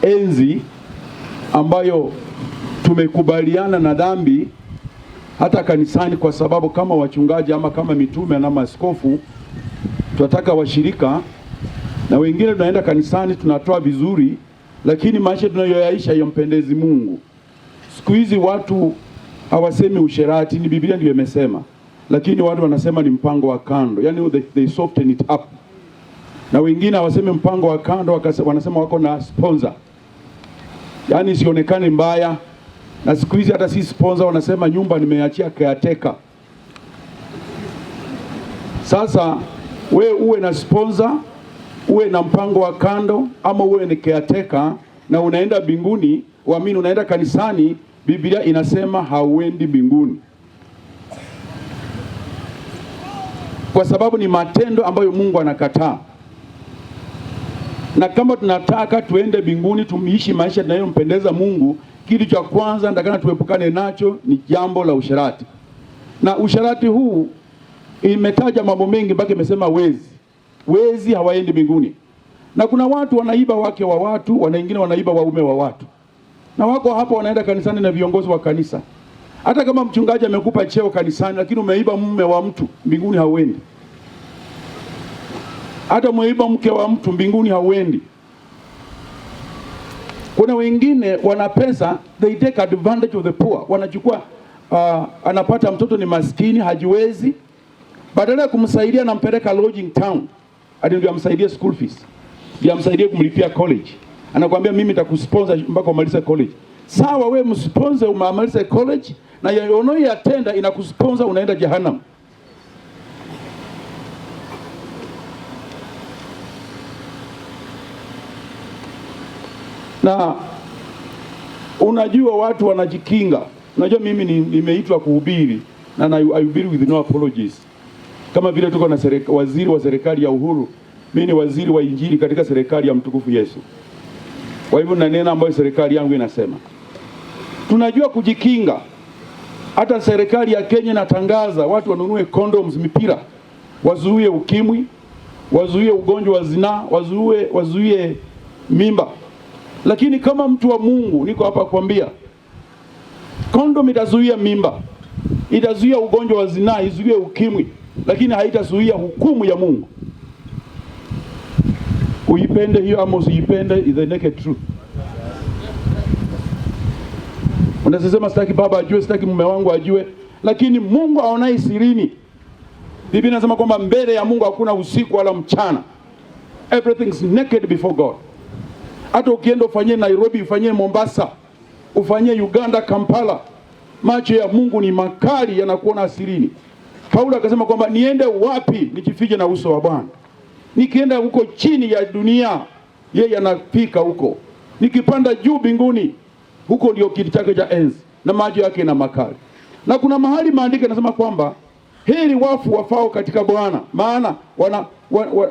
Speaker 23: enzi ambayo tumekubaliana na dhambi hata kanisani, kwa sababu kama wachungaji ama kama mitume na maaskofu tunataka washirika, na wengine tunaenda kanisani tunatoa vizuri, lakini maisha tunayoyaishi hayampendezi Mungu. Siku hizi watu hawasemi usherati, ni Biblia ndiyo imesema, lakini watu wanasema ni mpango wa kando, yani they soften it up. Na wengine hawasemi mpango wa kando, wanasema wako na sponsor, yani isionekane mbaya. Na siku hizi hata si sponsor, wanasema nyumba nimeachia caretaker. Sasa we uwe na sponsor, uwe na mpango wa kando, ama uwe ni caretaker na unaenda mbinguni, uamini unaenda kanisani, Biblia inasema hauendi mbinguni, kwa sababu ni matendo ambayo Mungu anakataa. Na kama tunataka tuende mbinguni, tumiishi maisha yanayompendeza Mungu, kitu cha kwanza ndakana tuepukane nacho ni jambo la usherati. Na usherati huu imetaja mambo mengi, mpaka imesema wezi hawaendi mbinguni. Na kuna watu wanaiba wake wa watu, wengine wanaiba waume wa watu, na wako hapo wanaenda kanisani na viongozi wa kanisa. Hata kama mchungaji amekupa cheo kanisani, lakini umeiba mume wa mtu, mbinguni hauendi. Hata umeiba mke wa mtu, mbinguni hauendi. Kuna wengine wana pesa, they take advantage of the poor. Wanachukua anapata mtoto ni maskini, hajiwezi, badala ya kumsaidia nampeleka lodging town, hadi ndio amsaidie school fees, ndio amsaidie kumlipia college. Anakuambia mimi nitakusponsor mpaka umalize college. Sawa, wewe msponsor umalize college, na yeye atenda inakusponsor, unaenda jehanamu. Na unajua watu wanajikinga. Unajua mimi nimeitwa kuhubiri na nahubiri with no apologies. Kama vile tuko na waziri wa serikali ya Uhuru, mimi ni waziri wa injili katika serikali ya mtukufu Yesu. Kwa hivyo nanena ambayo serikali yangu inasema. Tunajua kujikinga. Hata serikali ya Kenya inatangaza watu wanunue condoms, mipira, wazuie ukimwi, wazuie ugonjwa wa zinaa, wazuie mimba. Lakini kama mtu wa Mungu niko hapa kuambia, kondom itazuia mimba, itazuia ugonjwa wa zinaa, izuie ukimwi, lakini haitazuia hukumu ya Mungu. Uipende hiyo ama usiipende, is the naked truth. Unasema sitaki baba ajue, sitaki mume wangu ajue, lakini Mungu aonaye sirini. Biblia inasema kwamba mbele ya Mungu hakuna usiku wala mchana. Everything is naked before God. Hata ukienda ufanyie Nairobi, ufanyie Mombasa, ufanyie Uganda, Kampala, macho ya Mungu ni makali, yanakuona asirini. Paulo akasema kwamba niende wapi nijifiche na uso wa Bwana? Nikienda huko chini ya dunia, yeye anafika huko. Nikipanda juu mbinguni, huko ndio kiti chake cha enzi na macho yake na makali. Na kuna mahali maandiko yanasema kwamba heri wafu wafao katika Bwana, maana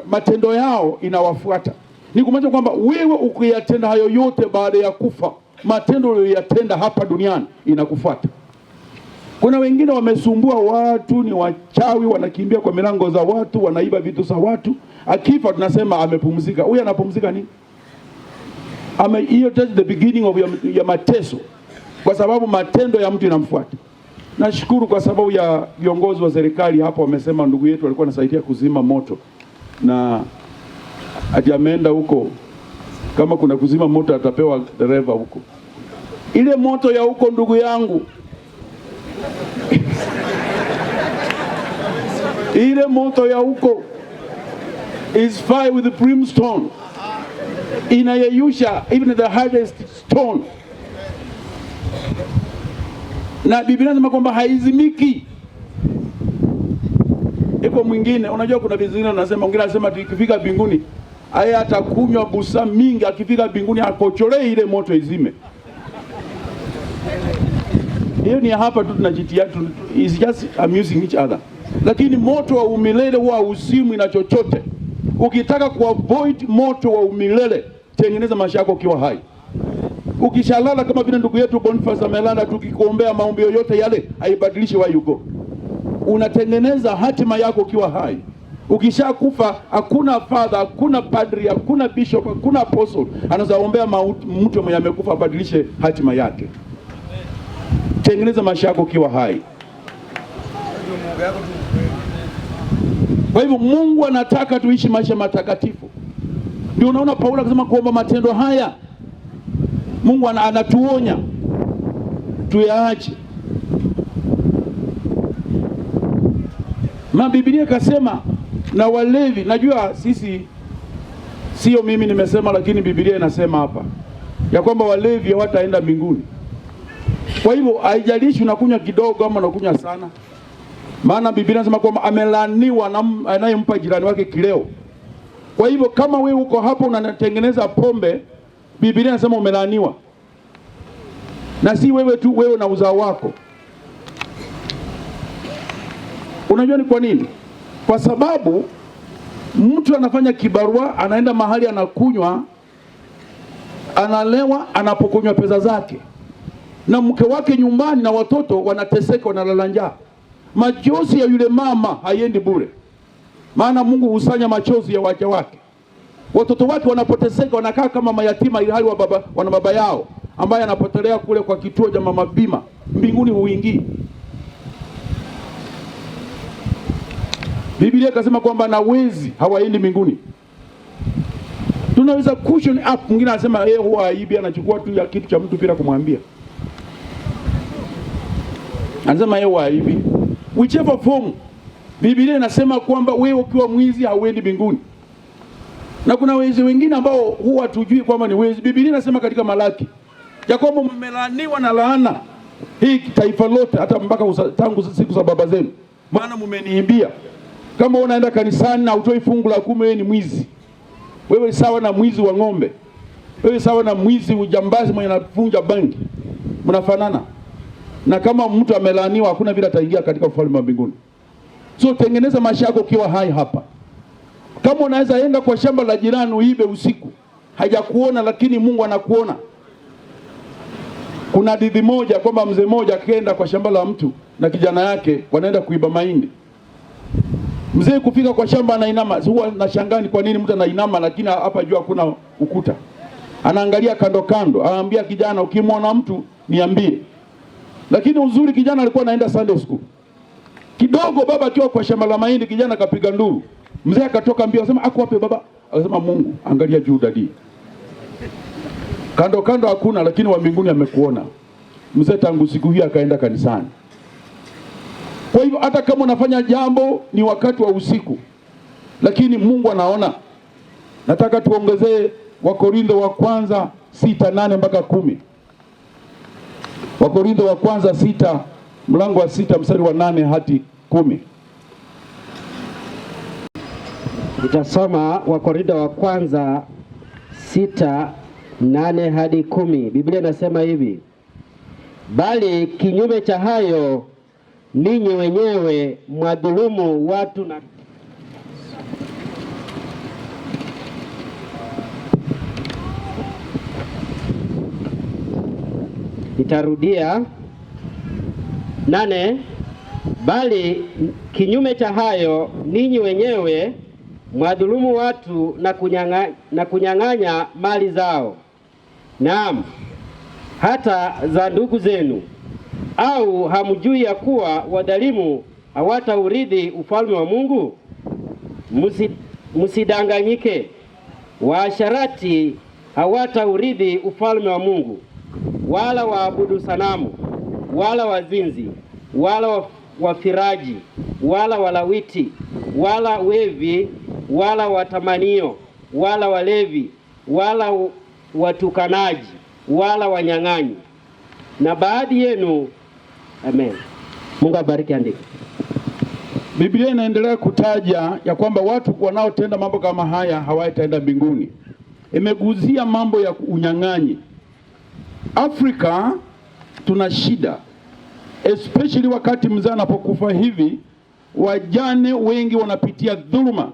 Speaker 23: matendo yao inawafuata. Ni kumaanisha kwamba wewe ukiyatenda hayo yote baada ya kufa, matendo uliyoyatenda hapa duniani inakufuata. Kuna wengine wamesumbua watu, ni wachawi, wanakimbia kwa milango za watu, wanaiba vitu za watu. Akifa tunasema amepumzika. Huyu anapumzika nini? Hiyo just the beginning of ya mateso, kwa sababu matendo ya mtu inamfuata. Nashukuru kwa sababu ya viongozi wa serikali hapo wamesema ndugu yetu alikuwa anasaidia kuzima moto, na ameenda huko, kama kuna kuzima moto atapewa dereva huko. Ile moto ya huko ndugu yangu ile moto ya huko is fire with the brimstone, inayeyusha even the hardest stone. Na Biblia inasema kwamba haizimiki. Iko mwingine, unajua kuna vizingine unasema, mwingine anasema tukifika mbinguni aya atakunywa busa mingi, akifika mbinguni akocholee ile moto izime. Hiyo ni hapa tu tunajitia, is just amusing each other. Lakini moto wa umilele huwa usimwi na chochote. Ukitaka kuavoid moto wa umilele, tengeneza maisha yako ukiwa hai. Ukishalala kama vile ndugu yetu Boniface amelala, tukikuombea maombi yoyote yale haibadilishi where you go. Unatengeneza hatima yako ukiwa hai. Ukishakufa hakuna father, hakuna padri, hakuna bishop, hakuna apostle anaweza ombea mtu mwenye amekufa abadilishe hatima yake. Tengeneza maisha yako ukiwa hai. Kwa hivyo Mungu anataka tuishi maisha matakatifu. Ndio unaona Paulo akisema kuomba matendo haya Mungu anatuonya tuyaache. Na Biblia ikasema na walevi, najua sisi sio mimi nimesema, lakini Biblia inasema hapa ya kwamba walevi hawataenda mbinguni. Kwa hivyo haijalishi unakunywa kidogo ama unakunywa sana, maana Biblia inasema kwamba amelaaniwa na anayempa jirani wake kileo. Kwa hivyo kama wewe uko hapo unatengeneza pombe, Biblia inasema umelaaniwa. Na si wewe tu, wewe na uzao wako. Unajua ni kwa nini? Kwa sababu mtu anafanya kibarua, anaenda mahali anakunywa, analewa, anapokunywa pesa zake. Na mke wake nyumbani na watoto wanateseka, wanalala njaa. Machozi ya yule mama haiendi bure. Maana Mungu husanya machozi ya waja wake. Watoto wake wanapoteseka wanakaa kama mayatima ilhali wana baba yao. ambaye anapotelea kule kwa kituo cha Mama Bima, mbinguni huingii. Biblia ikasema kwamba na wezi hawaendi mbinguni. Tunaweza cushion up. Mwingine anasema huwa aibi, anachukua tu ya kitu cha mtu bila kumwambia. Anasema huwa aibi. Whichever form, Biblia inasema kwamba wewe ukiwa mwizi hauendi mbinguni. Na kuna wezi wengine ambao huwa tujui kwamba ni wezi. Biblia inasema katika Malaki ya kwamba mmelaaniwa na laana hii taifa lote, hata mpaka tangu siku za baba zenu, maana mmeniibia. Kama unaenda kanisani na utoi fungu la 10, wewe ni mwizi. Wewe sawa na mwizi wa ng'ombe. Wewe sawa na mwizi ujambazi mwenye anavunja banki. Mnafanana. Na kama mtu amelaaniwa hakuna vile ataingia katika ufalme wa mbinguni. So tengeneza maisha yako ukiwa hai hapa. Kama unaweza enda kwa shamba la jirani uibe usiku, hajakuona lakini Mungu anakuona. Kuna hadithi moja kwamba mzee mmoja akaenda kwa shamba la mtu na kijana yake wanaenda kuiba mahindi. Mzee kufika kwa shamba anainama. Huwa nashangaa kwa nini mtu anainama lakini hapa juu hakuna ukuta. Anaangalia kando kando, anaambia kijana ukimwona mtu niambie. Lakini uzuri kijana alikuwa anaenda Sunday school. Kidogo baba akiwa kwa shamba la mahindi, kijana kapiga nduru. Mzee akatoka mbio akasema ako wapi baba? Akasema Mungu, angalia juu dadi. Kando kando hakuna lakini wa mbinguni amekuona. Mzee tangu siku hiyo akaenda kanisani. Kwa hivyo hata kama unafanya jambo ni wakati wa usiku, lakini Mungu anaona. Nataka tuongezee Wakorintho wa kwanza 6:8 mpaka 10. Wakorintho wa kwanza 6 mlango wa 6 mstari wa 8 hadi 10.
Speaker 1: Nitasoma Wakorintho wa kwanza 6:8 hadi 10. Biblia inasema hivi: bali kinyume cha hayo ninyi wenyewe mwadhulumu watu na Nitarudia 8. Bali kinyume cha hayo ninyi wenyewe mwadhulumu watu na kunyang'anya mali zao, naam hata za ndugu zenu. Au hamjui ya kuwa wadhalimu hawataurithi ufalme wa Mungu? Msidanganyike, waasharati hawataurithi ufalme wa Mungu, wala waabudu sanamu, wala wazinzi, wala wafiraji, wala walawiti, wala wevi, wala watamanio, wala walevi, wala watukanaji, wala wanyang'anyi. Na baadhi yenu, amen. Mungu abariki andiko.
Speaker 23: Biblia inaendelea kutaja ya kwamba watu wanaotenda mambo kama haya hawataenda mbinguni. Imeguzia mambo ya unyang'anyi. Afrika tuna shida, especially wakati mzee anapokufa hivi, wajane wengi wanapitia dhuluma.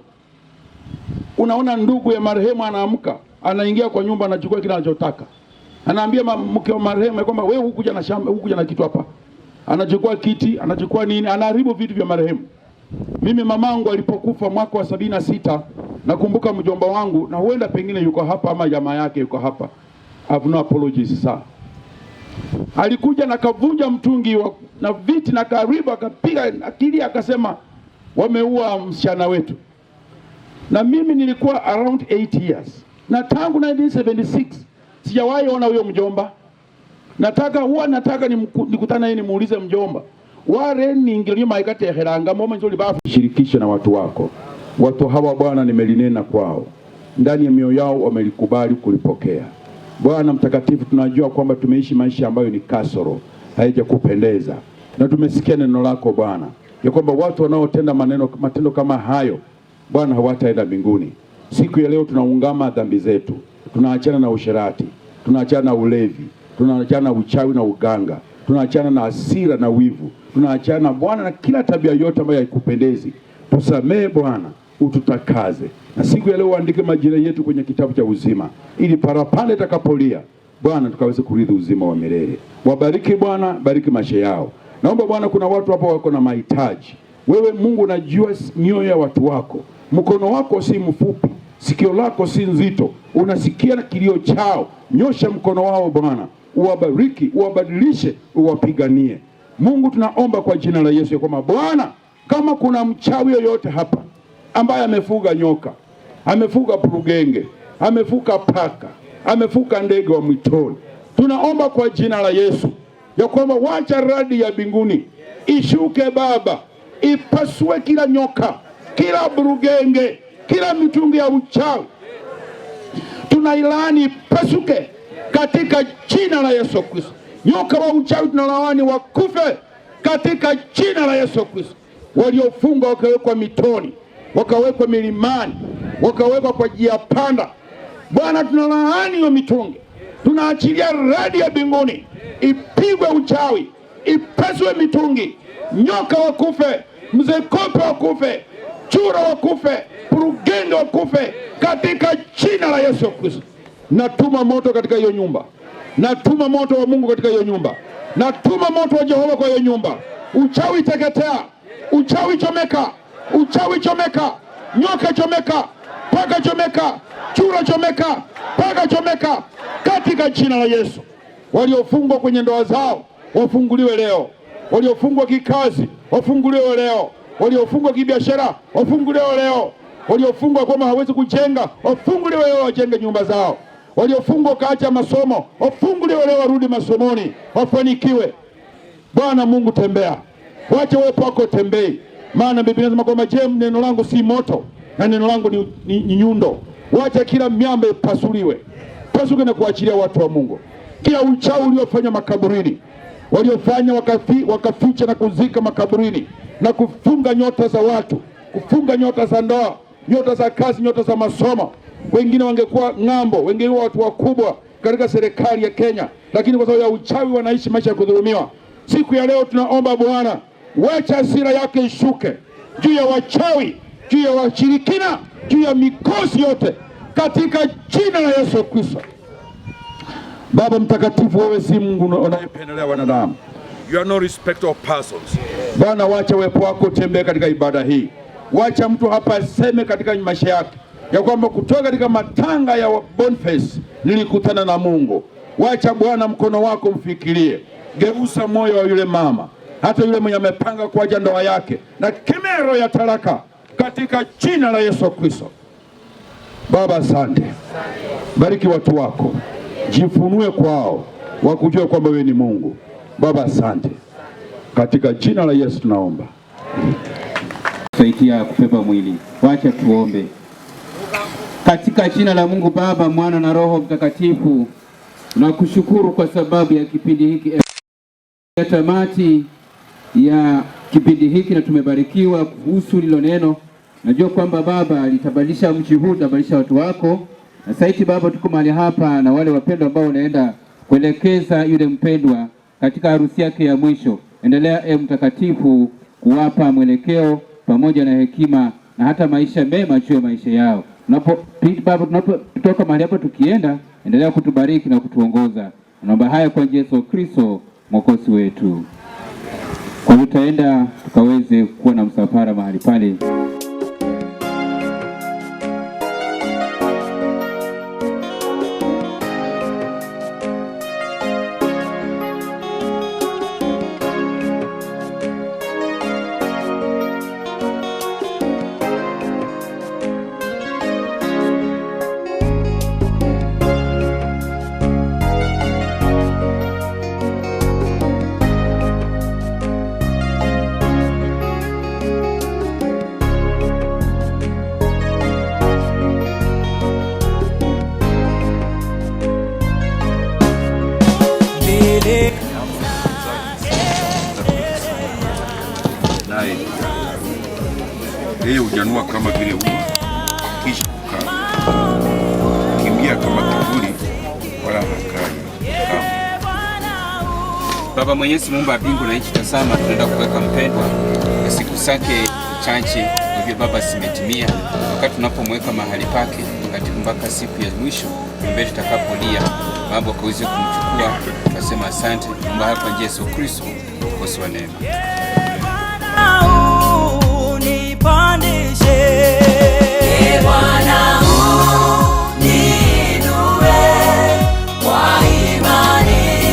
Speaker 23: Unaona ndugu ya marehemu anaamka, anaingia kwa nyumba, anachukua kile anachotaka. Anaambia mke wa marehemu kwamba wewe hukuja na shamba, hukuja na kitu hapa. Anachukua kiti, anachukua nini, anaharibu vitu vya marehemu. Mimi mamangu alipokufa mwaka wa 76, nakumbuka mjomba wangu, na huenda pengine yuko hapa ama jamaa yake yuko hapa. I have no apologies sir. Alikuja na kavunja mtungi na viti na karibu akapiga akili, akasema wameua msichana wetu. Na mimi nilikuwa around 8 years. Na tangu 1976 sijawahi ona huyo mjomba. Nataka nikutana yeye nimuulize mjomba. Ware ningilie maikate heranga moma nzuri bafu. Shirikisha na watu wako. Watu hawa Bwana nimelinena kwao. Ndani ya mioyo yao wamelikubali kulipokea. Bwana mtakatifu, tunajua kwamba tumeishi maisha ambayo ni kasoro, haijakupendeza. Na tumesikia neno lako Bwana, ya kwamba watu wanaotenda matendo kama hayo Bwana hawataenda mbinguni. Siku ya leo tunaungama dhambi zetu. Tunaachana na usherati, tunaachana na ulevi, tunaachana na uchawi na uganga, tunaachana na hasira na wivu, tunaachana Bwana na kila tabia yote ambayo haikupendezi. Tusamee Bwana, ututakaze. Na siku ya leo uandike majina yetu kwenye kitabu cha uzima, ili parapanda itakapolia Bwana tukaweze kurithi uzima wa milele. Wabariki Bwana, bariki maisha yao. Naomba Bwana, kuna watu hapa wako na mahitaji. Wewe Mungu unajua mioyo ya watu wako. Mkono wako si mfupi, sikio lako si nzito, unasikia kilio chao. Nyosha mkono wao Bwana, uwabariki, uwabadilishe, uwapiganie. Mungu, tunaomba kwa jina la Yesu ya kwamba Bwana, kama kuna mchawi yoyote hapa ambaye amefuga nyoka, amefuga purugenge, amefuga paka, amefuga ndege wa mwitoni, tunaomba kwa jina la Yesu ya kwamba wacha radi ya mbinguni ishuke Baba, ipasue kila nyoka, kila purugenge, kila mitungi ya uchawi. Tunailani ipasuke katika jina la Yesu Kristo. Nyoka wa uchawi tunalaani wakufe katika jina la Yesu Kristo. Waliofungwa wakawekwa mitoni, wakawekwa milimani, wakawekwa kwa njia panda. Bwana, tunalaani hiyo mitungi. Tunaachilia radi ya mbinguni ipigwe uchawi, ipaswe mitungi, nyoka wakufe, mzee kope wakufe, chura wakufe, purugenge wakufe katika jina la Yesu Kristo. Natuma moto katika hiyo nyumba. Natuma moto wa Mungu katika hiyo nyumba. Natuma moto wa Jehova kwa hiyo nyumba. Uchawi teketea, uchawi chomeka, uchawi chomeka, nyoka chomeka, paka chomeka, chura chomeka, paka chomeka katika jina la Yesu. Waliofungwa kwenye ndoa zao wafunguliwe leo. Waliofungwa kikazi wafunguliwe leo. Waliofungwa kibiashara wafunguliwe leo. Waliofungwa kwamba hawezi kujenga wafunguliwe leo, wajenge nyumba zao. Waliofungwa kaacha masomo wafunguliwe leo, warudi masomoni, wafanikiwe. Bwana Mungu, tembea, wacha uwepo wako tembei, maana Biblia inasema kwamba neno langu si moto na neno langu ni nyundo. Wacha kila miamba ipasuliwe, pasuke na kuachilia watu wa Mungu. Kila uchawi uliofanya makaburini, waliofanya wakaficha na kuzika makaburini na kufunga nyota za watu, kufunga nyota za ndoa, nyota za kazi, nyota za masomo. Wengine wangekuwa ng'ambo, wengine watu wakubwa katika serikali ya Kenya, lakini kwa sababu ya uchawi wanaishi maisha ya kudhulumiwa. Siku ya leo tunaomba Bwana, wacha hasira yake ishuke juu ya wachawi, juu ya washirikina, juu ya mikosi yote katika jina la Yesu Kristo. Baba mtakatifu, wewe si Mungu unayependelea wanadamu.
Speaker 8: You are no respecter of persons.
Speaker 23: Bwana, wacha uwepo wako utembee katika ibada hii. Wacha mtu hapa aseme katika maisha yake ya kwamba kutoka katika matanga ya Boniface nilikutana na Mungu. Wacha Bwana mkono wako mfikirie. Geuza moyo wa yule mama, hata yule mwenye amepanga kuacha ndoa yake, na kemero ya talaka katika jina la Yesu Kristo. Baba, asante. Bariki watu wako, jifunue kwao, wakujue kwamba wewe ni Mungu. Baba, asante. Katika jina la Yesu tunaomba.
Speaker 22: Saidia kubeba mwili. Wacha tuombe. Katika jina la Mungu Baba, Mwana na Roho Mtakatifu, nakushukuru kwa sababu ya kipindi hiki, ya tamati ya kipindi hiki, na tumebarikiwa kuhusu lilo neno. Najua kwamba Baba litabadilisha mji huu, litabadilisha watu wako. Na sasa Baba, tuko mahali hapa na wale wapendwa ambao wanaenda kuelekeza yule mpendwa katika harusi yake ya mwisho. Endelea Mtakatifu kuwapa mwelekeo pamoja na hekima na hata maisha mema juu ya maisha yao. Baba, tunapotoka mahali hapa tukienda, endelea kutubariki na kutuongoza. Naomba haya kwa Yesu Kristo Mwokozi wetu. Kwa hiyo tutaenda tukaweze kuwa na msafara mahali pale.
Speaker 8: Yeye hujanua kama vile kisha kimbia kama kivuli wala hakai.
Speaker 22: Baba Mwenyezi, Mungu wa mbingu na nchi, tazama tunaenda kuweka mpendwa na siku zake chache hivyo Baba zimetimia, wakati tunapomweka mahali pake katika mpaka siku ya mwisho mbele tutakapolia Baba kaweze kumchukua. Tunasema asante Baba kwa Yesu Kristo Mwokozi wa neema.
Speaker 9: Bwana uniinue kwa imani.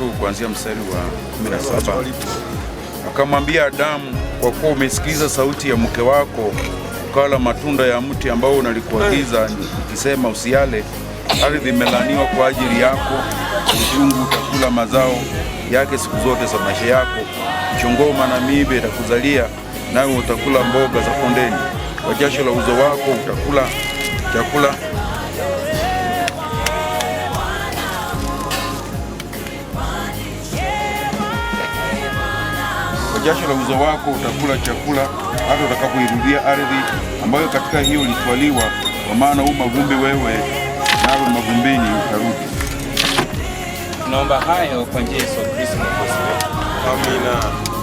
Speaker 8: 13 kuanzia mstari wa 17. Akamwambia Adamu, kwa kuwa umesikiliza sauti ya mke wako, ukala matunda ya mti ambao unalikuagiza ukisema usiale, ardhi imelaaniwa kwa ajili yako, uchungu utakula mazao yake siku zote za maisha yako, chongoma na miiba itakuzalia, nawe utakula mboga za kondeni. Kwa jasho la uso wako utakula chakula jasho la uso wako utakula chakula hata utakapoirudia ardhi ambayo katika hiyo ulitwaliwa, kwa maana mavumbi wewe, nawe mavumbini utarudi.
Speaker 22: Tunaomba hayo kwa njia ya Yesu Kristo Mwokozi wetu.
Speaker 8: Amina.